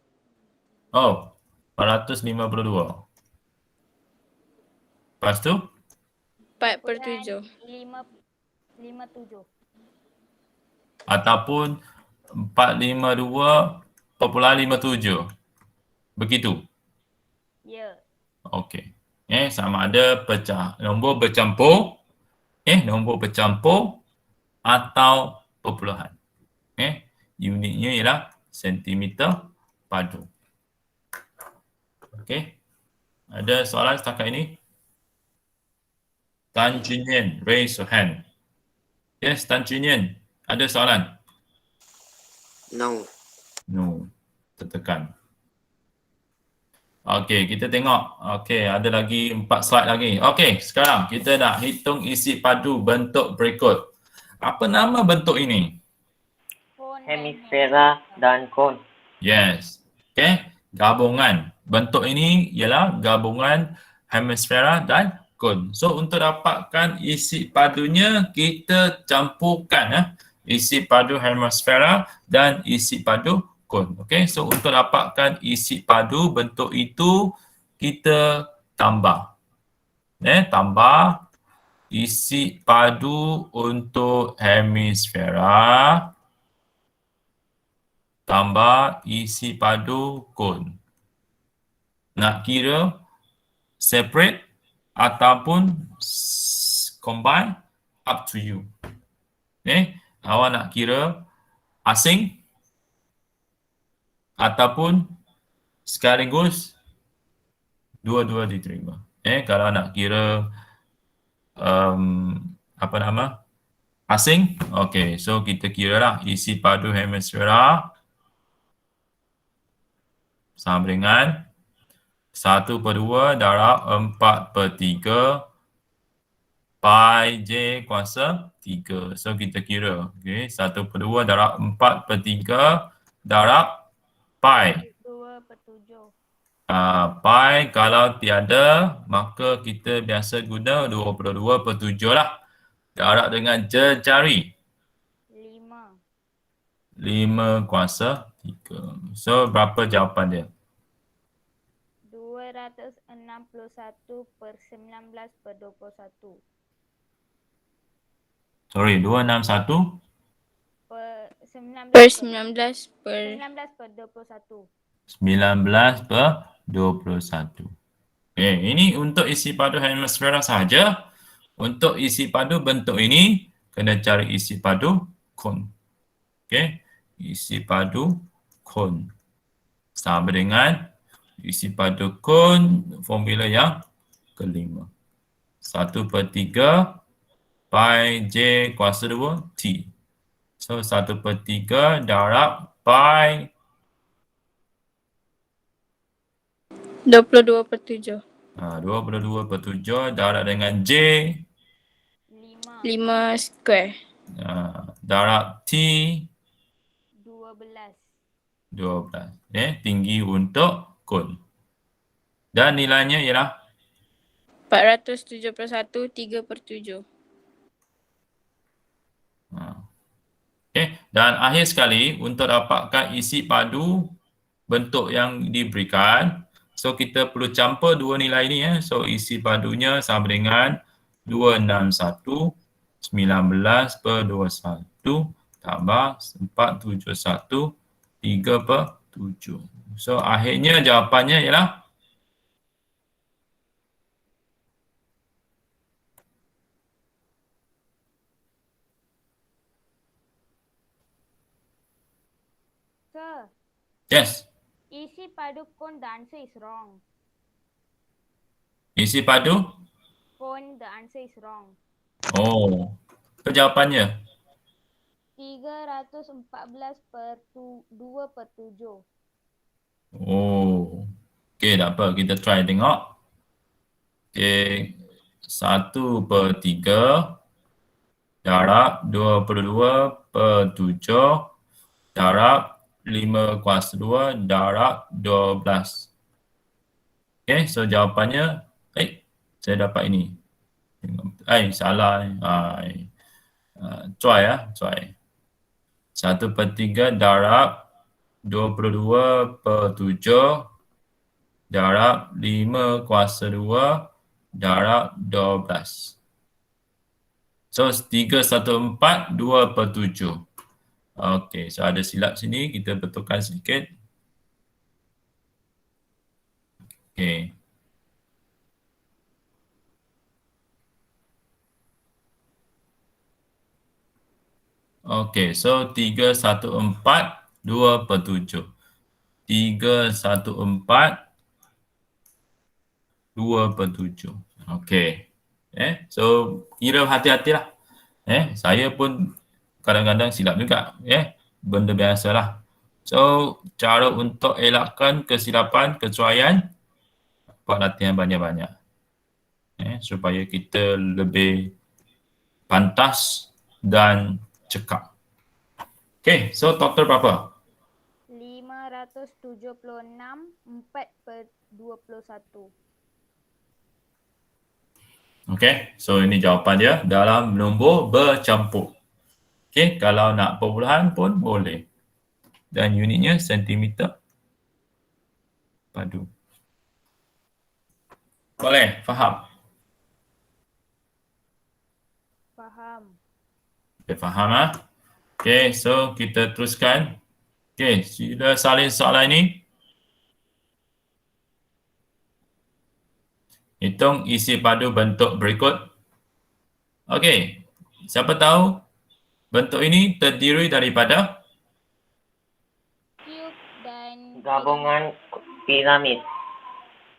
Oh, 452. Lepas tu, 4/7. 57. ataupun 452.57. Begitu. Ya. Okey. Sama ada nombor bercampur, nombor bercampur atau perpuluhan. Unitnya ialah sentimeter padu. Okey. Ada soalan setakat ini? Tan Junyan, raise your hand. Yes, Tan Junyan. Ada soalan? No. No. Tertekan. Okey, kita tengok. Okey, ada lagi 4 slide lagi. Okey, sekarang kita nak hitung isi padu bentuk berikut. Apa nama bentuk ini? Kon Hemisfera dan kon. Yes. Okey, gabungan. Bentuk ini ialah gabungan hemisfera dan kon. So, untuk dapatkan isi padunya, kita campurkan isi padu hemisfera dan isi padu kon. Okey, so untuk dapatkan isi padu bentuk itu, kita tambah. Tambah isi padu untuk hemisfera tambah isi padu kon. Nak kira separate ataupun combine, up to you. Awak nak kira asing ataupun sekaligus dua-dua diterima. Kalau nak kira asing, okey, so kita kiralah isi padu hemisfera sama dengan 1/2 darab 4/3 pi J kuasa 3. So kita kira, 1/2 darab 4/3 darab pi. 2/7. Pi kalau tiada, maka kita biasa guna 22/7 lah. Darab dengan jejari. 5. 5 kuasa 3. So berapa jawapan dia? 261/19/21. Sorry, 261 Per 19 per 19/21. 19/21. Ini untuk isi padu hemisfera sahaja. Untuk isi padu bentuk ini, kena cari isi padu kon. Isi padu kon. Sama dengan isi padu kon, formula yang kelima. 1/3 pi J kuasa 2 T. So, 1/3 darab pi 22/7. 22/7 darab dengan J 5. 5 square. darab T 12. 12. Tinggi untuk kon. Dan nilainya ialah 471 3/7. Okey, dan akhir sekali untuk dapatkan isi padu bentuk yang diberikan, so kita perlu campur dua nilai ni ya. So isi padunya sama dengan 261 19/21 tambah 471 3/7. So akhirnya jawapannya ialah Sir, yes. isi padu cone, the answer is wrong. Isi padu? Cone, the answer is wrong. Oh. So jawapannya? 314/2/7. Oh. Okey, tak apa. Kita try tengok. Okey. 1/3 darab 22/7 darab 5/2 darab 12. Okey, so jawapannya, saya dapat ini. Salah ni. Try ya, try. 1/3 darab 22/7 darab 5/2 darab 12. So 314 2/7. Okey, so ada silap sini, kita betulkan sedikit. Okey. Okey, so 314 2/7. 314 2/7. Okey. So kira hati-hatilah. Saya pun kadang-kadang silap juga. Benda biasalah. So cara untuk elakkan kesilapan, kecuaian, buat latihan banyak-banyak. Supaya kita lebih pantas dan cekap. Okey, so total berapa? 576 4/21. Okey, so ini jawapan dia dalam nombor bercampur. Okey, kalau nak perpuluhan pun boleh. Dan unitnya sentimeter padu. Boleh, faham? Faham. Okay, faham ah? Okey, so kita teruskan. Okey, sila salin soalan ini. Hitung isi padu bentuk berikut. Okey, siapa tahu bentuk ini terdiri daripada Cube dan Gabungan piramid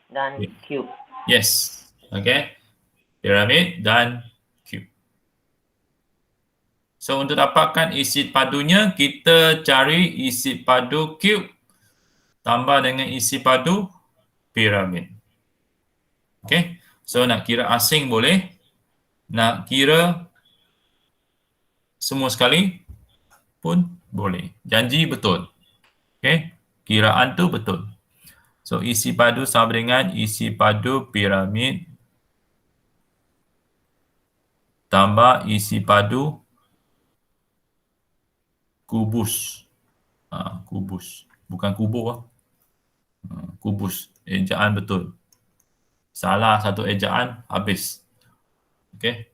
dan cube. yes. Okey. Piramid dan cube. So untuk dapatkan isi padunya, kita cari isi padu cube tambah dengan isi padu piramid. Okey. So nak kira asing boleh. Nak kira semua sekali pun boleh. Janji betul. Okey. Kiraan tu betul. So isi padu sama dengan isi padu piramid tambah isi padu kubus. Kubus. Bukan kubur. Kubus. Ejaan betul. Salah satu ejaan, habis. Okey.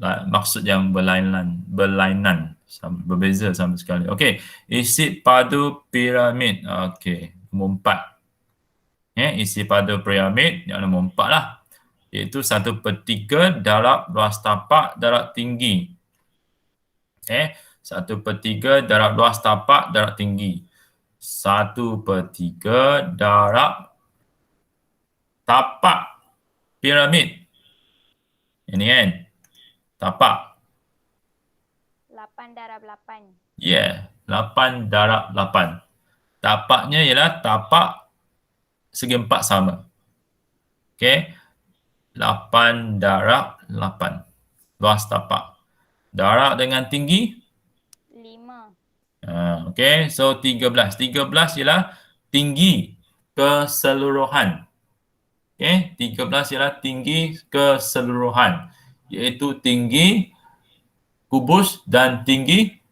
Maksud yang berlainan. Berbeza sama sekali. Okey. Isi padu piramid. Okey. Nombor 4. Isi padu piramid yang nombor 4 lah. Iaitu 1/3 darab luas tapak darab tinggi. 1/3 darab luas tapak darab tinggi. 1/3 darab tapak piramid. Ini kan? Tapak. 8 darab 8. 8 darab 8. Tapaknya ialah tapak segi empat sama. Okey. 8 darab 8. Luas tapak. Darab dengan tinggi? 5. Okey. So 13. 13 ialah tinggi keseluruhan. Okey. 13 ialah tinggi keseluruhan. Iaitu tinggi kubus dan tinggi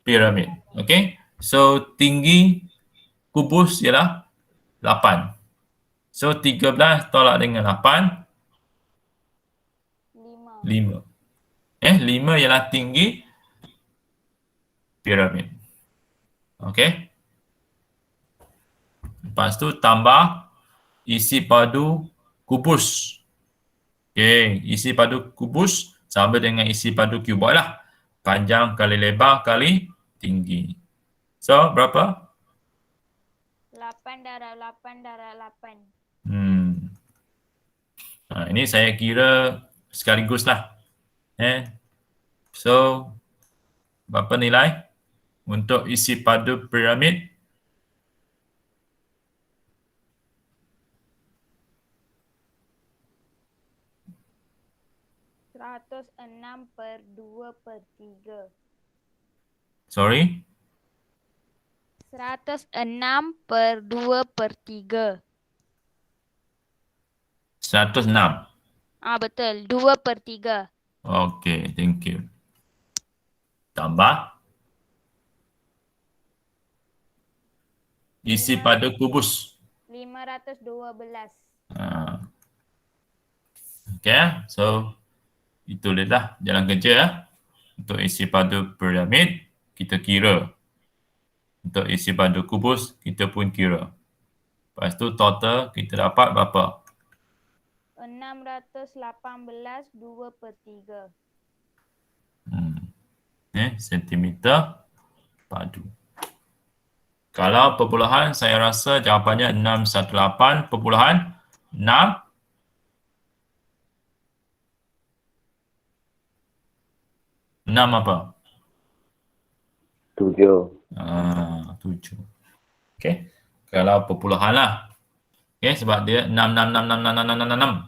piramid. Okay. So, tinggi kubus ialah 8. So, 13 tolak dengan 8, 5. 5. 5 ialah tinggi piramid. Okay. Lepas tu tambah isi padu kubus. Okay. Isi padu kubus sama dengan isi padu kuboid lah. Panjang kali lebar kali tinggi. So, berapa? 8 darab 8 darab 8. Ini saya kira sekaligus lah. So, berapa nilai untuk isi padu piramid? 106/2/3. Sorry? 106/2/3. 106. Betul. 2/3. Okay, thank you. Tambah isi padu kubus. 512. Okay, so itu dia lah jalan kerja. Untuk isi padu piramid, kita kira. Untuk isi padu kubus, kita pun kira. Lepas tu total kita dapat berapa? 618/2/3. Sentimeter padu. Kalau perpuluhan, saya rasa jawapannya 618.6. 6 apa? 7. 7. Okey. Kalau perpuluhan lah. Okey, sebab dia 6.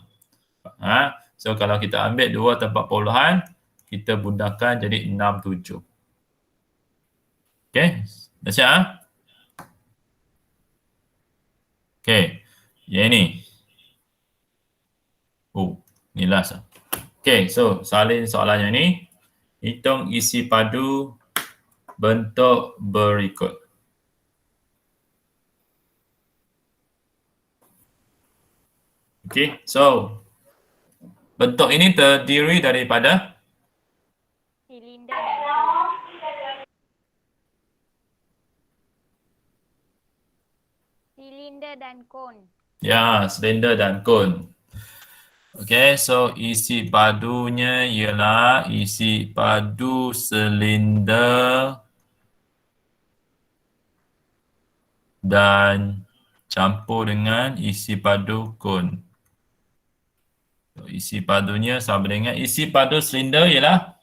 So, kalau kita ambil 2 tempat perpuluhan, kita bundahkan jadi 67. Okey, dah siap? Okey, yang ni. Ni last lah. Okey, so salin soalannya ni. Hitung isi padu bentuk berikut. Okey, so bentuk ini terdiri daripada Silinder dan kon. Silinder dan kon. ya, silinder dan kon. Okey, so isi padunya ialah isi padu silinder dan campur dengan isi padu kon. So, isi padunya sama dengan isi padu silinder ialah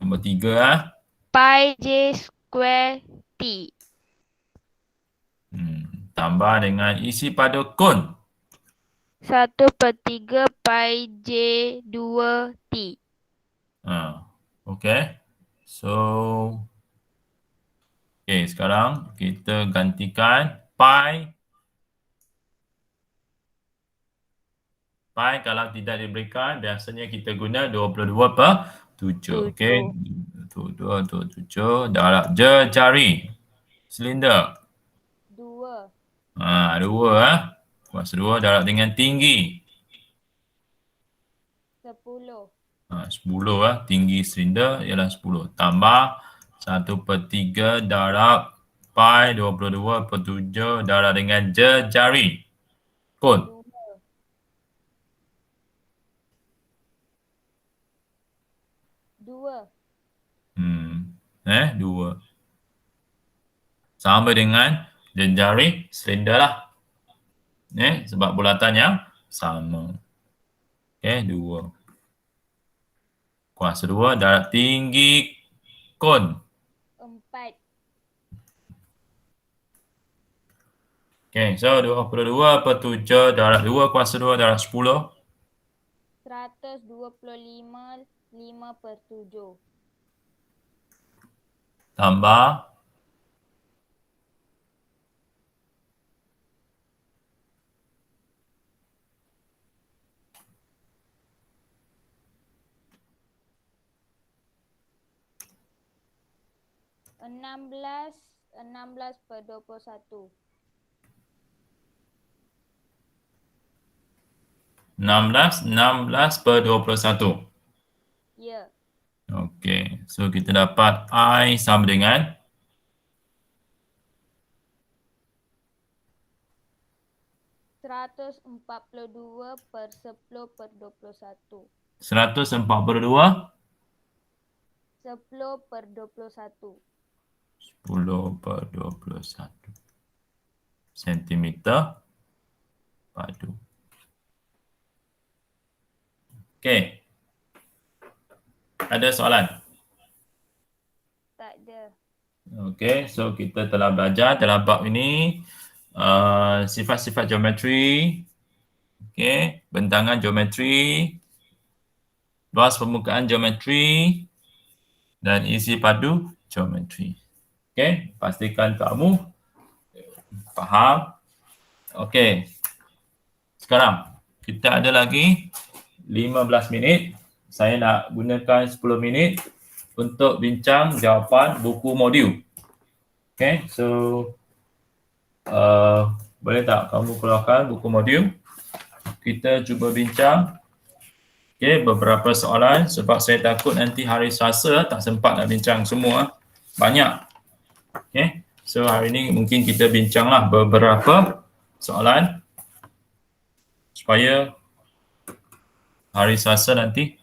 nombor 3 Pi J square T. Tambah dengan isi padu kon. 1/3 Pi J 2 T. Okey. So, sekarang kita gantikan pi. Pi kalau tidak diberikan, biasanya kita guna 22/7. Okey. 22/7 darab jari. Silinder. 2. 2. Kuasa 2 darab dengan tinggi. 10. 10 tinggi silinder ialah 10. Tambah 1/3 darab pi 22/7 darab dengan jari. Kon. 2. 2. Sama dengan jari silinder lah. Sebab bulatan yang sama. 2. Kuasa 2 darab tinggi kon. 4. So 22/7 darab 2 kuasa 2 darab 10. 125 5/7. Tambah 1 16 per 21. 16 per 21. Ya. Okey, so kita dapat I sama dengan 142 per 10 per 21. 142 10 per 21. 10 per 21 sentimeter padu. Okey. Ada soalan? Tak ada. Okey, so kita telah belajar dalam bab ini sifat-sifat geometri, okey, bentangan geometri, luas permukaan geometri dan isi padu geometri. Okey, pastikan kamu faham. Okey. Sekarang kita ada lagi 15 minit. Saya nak gunakan 10 minit untuk bincang jawapan buku modul. Okay, so boleh tak kamu keluarkan buku modul? Kita cuba bincang beberapa soalan sebab saya takut nanti hari Selasa tak sempat nak bincang semua. Banyak. Okay, so hari ini mungkin kita bincanglah beberapa soalan supaya hari Selasa nanti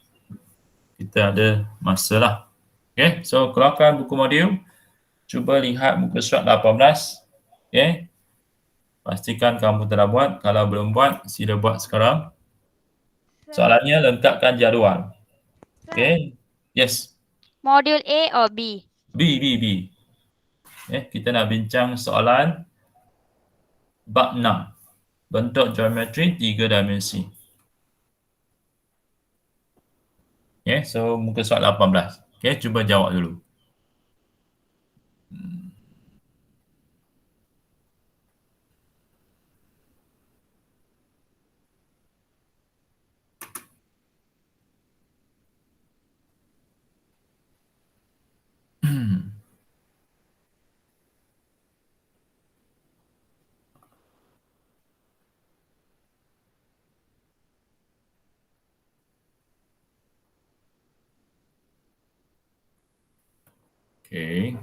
kita ada masa lah. Okay, so keluarkan buku modul. Cuba lihat muka surat 18. Okay. Pastikan kamu telah buat. Kalau belum buat, sila buat sekarang. Soalannya lengkapkan jadual. Okay. Yes. Modul A or B? B. Okay, kita nak bincang soalan bab 6. Bentuk geometri 3 dimensi. Okay, so muka surat 18. Okay, cuba jawab dulu. Okay.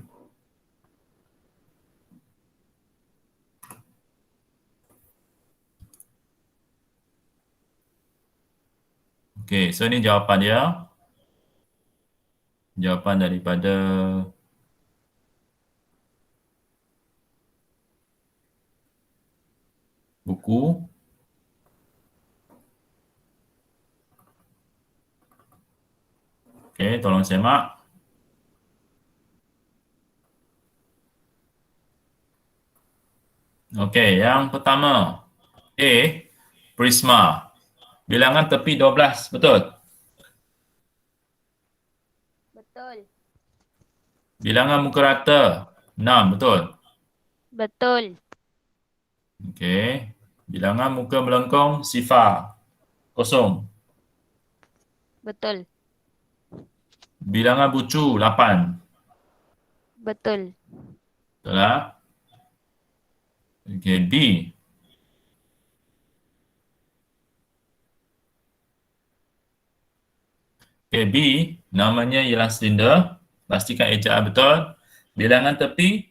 Okay, so ini jawapan dia. Jawapan daripada buku. Okay, tolong semak. Okay, yang pertama. A, prisma. Bilangan tepi 12, betul? Betul. Bilangan muka rata 6, betul? Betul. Okey. Bilangan muka melengkung sifar 0. Betul. Bilangan bucu 8. Betul. Betul lah? Okey, B. Okey, B namanya ialah silinder. Pastikan ejaan betul. Bilangan tepi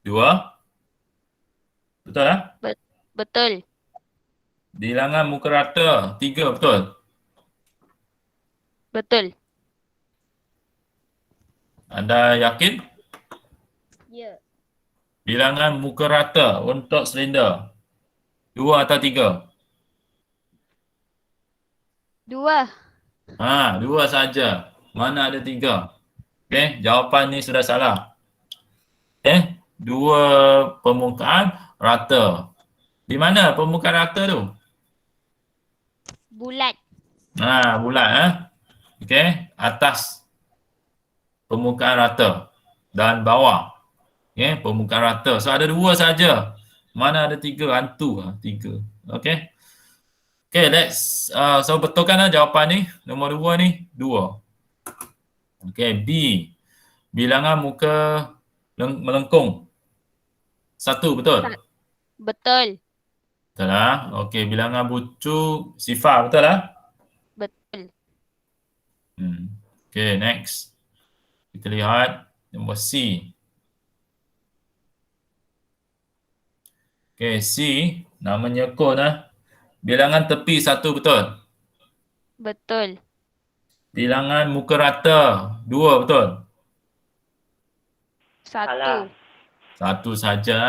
2. Betul lah? Betul. Bilangan muka rata 3, betul? Betul. Anda yakin? Ya. Bilangan muka rata untuk silinder 2 atau 3? 2. 2 saja. Mana ada 3? Okey, jawapan ni sudah salah. Okey, 2 permukaan rata. Di mana permukaan rata tu? Bulat. Bulat Okey, atas permukaan rata dan bawah. Okey, permukaan rata. So ada 2 saja. Mana ada 3? Hantu 3. Okey. Okey, let's so betulkanlah jawapan ni. Nombor 2 ni 2. Okey, B. Bilangan muka melengkung. 1 betul? Betul. Betul lah. Okey, bilangan bucu sifar betul lah? Betul. Okey, next. Kita lihat nombor C. Okey, C namanya kon lah. Bilangan tepi 1 betul? Betul. Bilangan muka rata 2 betul? 1. 1 saja.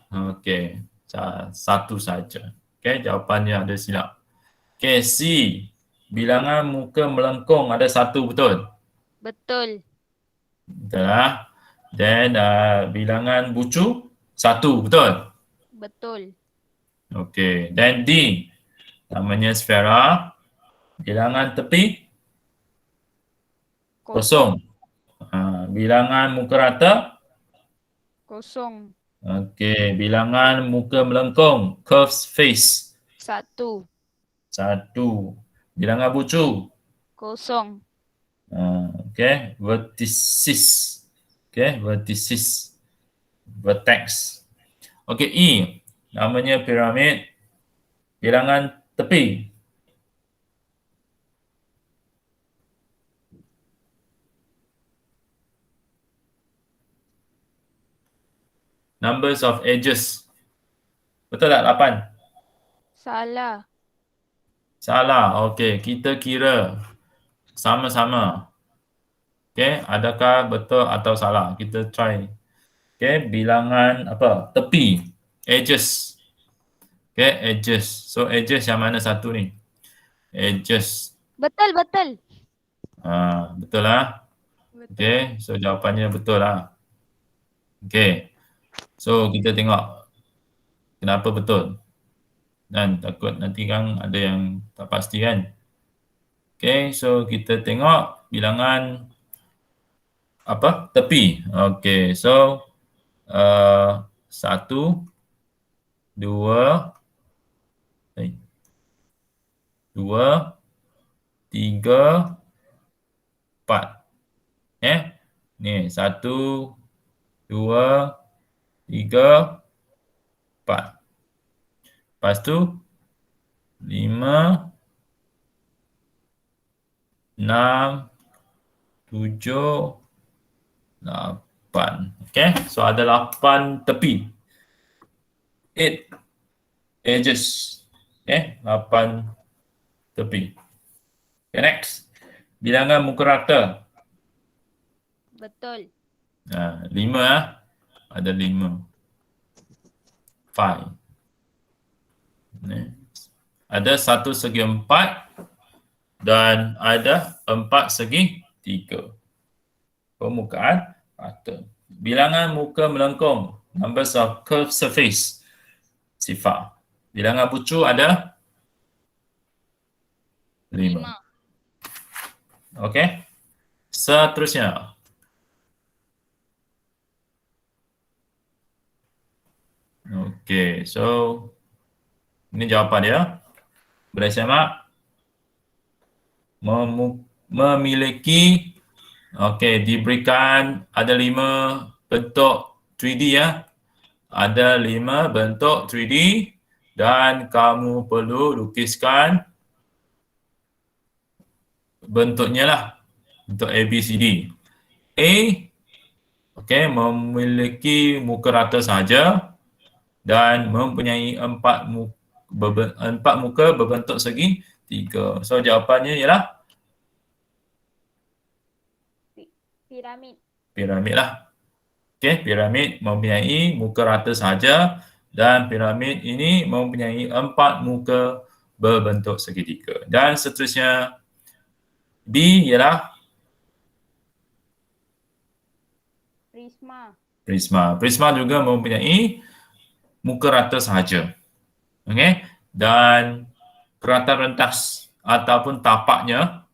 Okey, 1 saja. Okey, jawapannya ada silap. Okey, C. Bilangan muka melengkung ada 1 betul? Betul. Betul lah. Then bilangan bucu 1 betul? Betul. Okey, then D. Namanya sfera. Bilangan tepi kosong. Bilangan muka rata. Kosong. Okey, bilangan muka melengkung, curved face. 1. 1. Bilangan bucu. Kosong. Okey, vertices. Okey, vertices. Vertex. Okey, E. Namanya piramid. Bilangan tepi. Numbers of edges. Betul tak 8? Salah. Salah. Okey, kita kira sama-sama. Okey, adakah betul atau salah? Kita try. Okey, bilangan apa? Tepi. Edges. Okey, edges. So, edges yang mana satu ni? Edges. Betul, betul. Betul lah. Betul. Okey, so jawapannya betul lah. Okey. So, kita tengok kenapa betul. Dan takut nanti kan ada yang tak pasti kan. Okey, so kita tengok bilangan apa? Tepi. Okey, so 1, 2, 3, 4. Ni 1, 2, 3, 4. Lepas tu 5, 6, 7, 8. Okay, so ada 8 tepi. 8 edges. Okay, 8 tepi. Okay, next. Bilangan muka rata. Betul. 5 lah. Ada 5. 5. Ada 1 segi 4 dan ada 4 segi 3. Permukaan rata. Bilangan muka melengkung. Numbers of curved surface. Sifar. Bilangan bucu ada 5. Okey. Seterusnya. Okey, so ini jawapan dia. Boleh simak? Memiliki, okey, diberikan ada 5 bentuk 3D ya. Ada 5 bentuk 3D dan kamu perlu lukiskan bentuknya lah. Bentuk ABCD. A, okey, memiliki muka rata sahaja dan mempunyai 4 muka berbentuk segi 3. So jawapannya ialah Piramid. piramid lah. Okey, piramid mempunyai muka rata sahaja dan piramid ini mempunyai 4 muka berbentuk segitiga. Dan seterusnya B ialah Prisma. prisma. Prisma juga mempunyai muka rata sahaja. Okey, dan kerata rentas ataupun tapaknya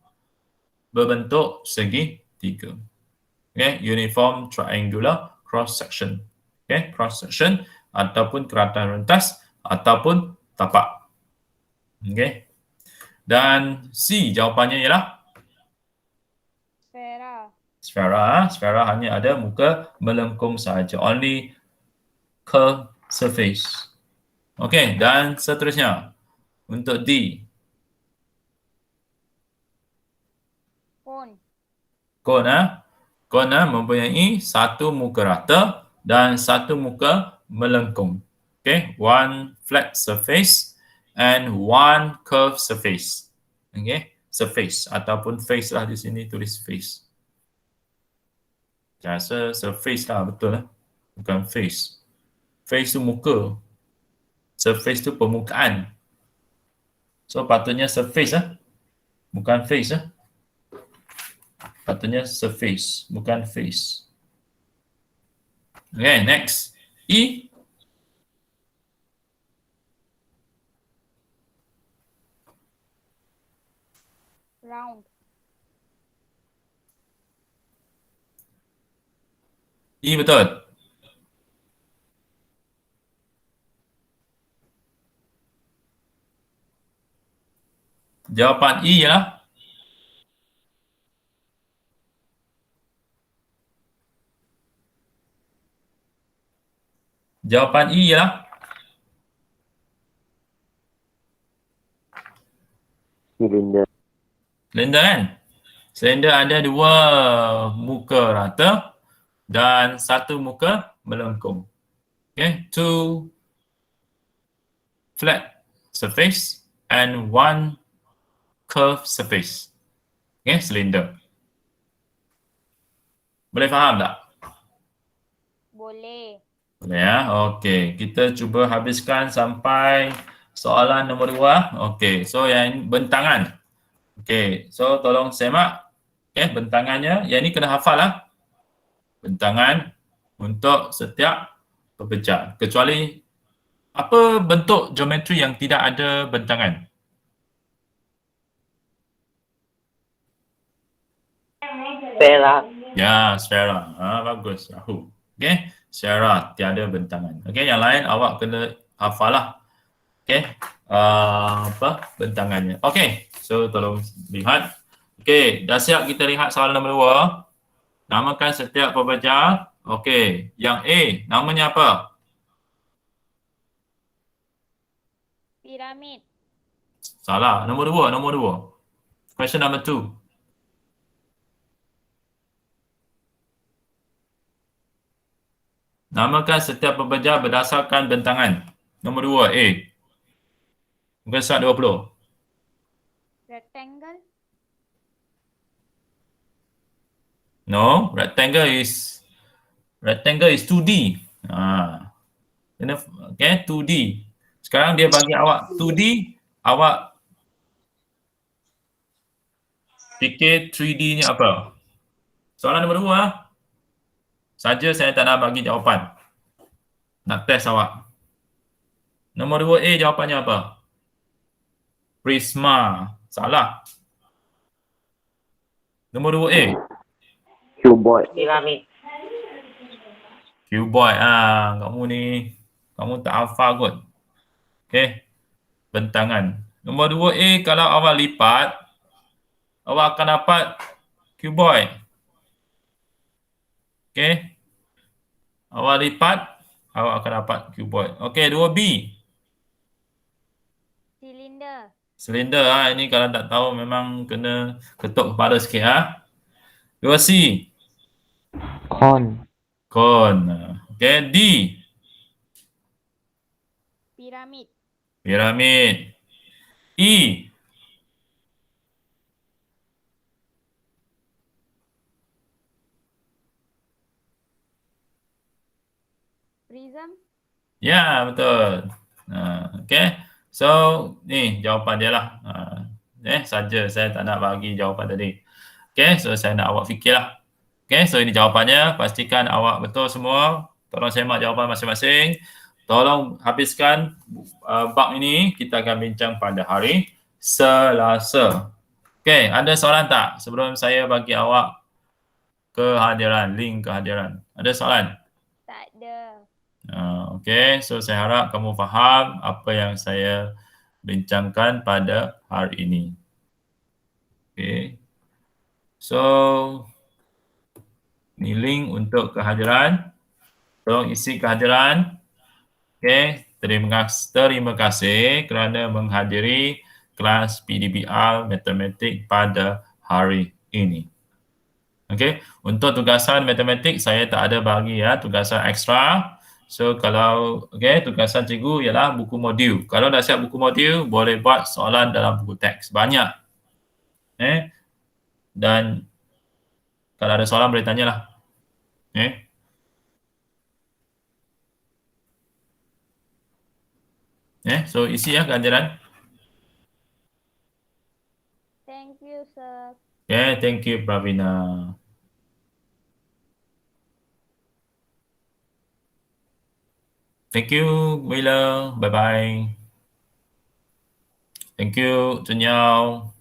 berbentuk segitiga. Okey, uniform triangular cross section. Okey, cross section ataupun kerata rentas ataupun tapak. Okey. Dan C jawapannya ialah Sfera. Sfera, sfera hanya ada muka melengkung sahaja. Only curved surface. Okey, dan seterusnya. Untuk D. Cone. Cone, cone mempunyai satu muka rata dan satu muka melengkung. Okay, one flat surface and one curved surface. Okay, surface ataupun face lah di sini tulis face. Saya rasa surface lah betul lah. Bukan face. Face tu muka. Surface tu permukaan. So patutnya surface lah. Bukan face lah. Patutnya surface, bukan face. Okay, next. E. Round. E betul. Jawapan E ialah jawapan E ialah Cylinder. silinder kan? Silinder ada dua muka rata dan satu muka melengkung. Okay, two flat surface and one curved surface. Okay, silinder. Boleh faham tak? Boleh. Boleh ya? Okey, kita cuba habiskan sampai soalan nombor 2. Okey, so yang bentangan. Okey, so tolong semak. Okey, bentangannya, yang ni kena hafal lah. Bentangan untuk setiap pepecah. Kecuali apa bentuk geometri yang tidak ada bentangan? Sfera. Ya, sfera. Bagus. Yahoo. Okey, sfera tiada bentangan. Okey, yang lain awak kena hafal lah. Okey, apa bentangannya. Okey, so tolong lihat. Okey, dah siap kita lihat soalan nombor 2. Namakan setiap pepecah. Okey, yang A namanya apa? Piramid. Salah. Nombor 2. Question number 2. Namakan setiap pepecah berdasarkan bentangan. Nombor 2, A. Muka surat 20. Rectangle. No, rectangle is 2D. Okay, 2D. Sekarang dia bagi awak 2D, awak fikir 3D ni apa? Soalan nombor 2. Saja saya tak nak bagi jawapan. Nak test awak. Nombor 2A jawapannya apa? Prisma. Salah. Nombor 2A. Cuboid. Piramid. Cuboid. Kamu ni, kamu tak hafal kot. Okay. Bentangan. Nombor 2A, kalau awak lipat, awak akan dapat cuboid. Okay. Awak lipat, awak akan dapat cuboid. Okay, 2B. Silinder. Silinder. Ini kalau tak tahu memang kena ketuk kepala sikit. 2C. Cone. Cone. Okay, D. Piramid. Piramid. E. Prism. Ya, betul. Okay. So, ni jawapan dia lah. Saja saya tak nak bagi jawapan tadi. Okay, so saya nak awak fikirlah. Okay, so ini jawapannya. Pastikan awak betul semua. Tolong semak jawapan masing-masing. Tolong habiskan bab ini. Kita akan bincang pada hari Selasa. Okay, ada soalan tak sebelum saya bagi awak kehadiran, link kehadiran? Ada soalan? Tak ada. Okay, so saya harap kamu faham apa yang saya bincangkan pada hari ini. Okay. So, Ni link untuk kehadiran. Tolong isi kehadiran. Okey, terima kasih kerana menghadiri kelas PDBR Matematik pada hari ini. Okey, untuk tugasan matematik saya tak ada bagi ya, tugasan ekstra. So kalau tugasan cikgu ialah buku modul. Kalau dah siap buku modul, boleh buat soalan dalam buku teks. Banyak. Dan kalau ada soalan boleh tanyalah. So isi ya kehadiran. Thank you, sir. Thank you Pravina. Thank you Wheeler. Bye bye. Thank you Trân Nhau.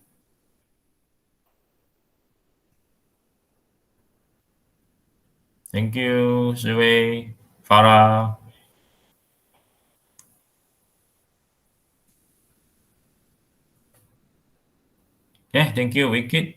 Thank you Zui, Farah. Thank you Wicked.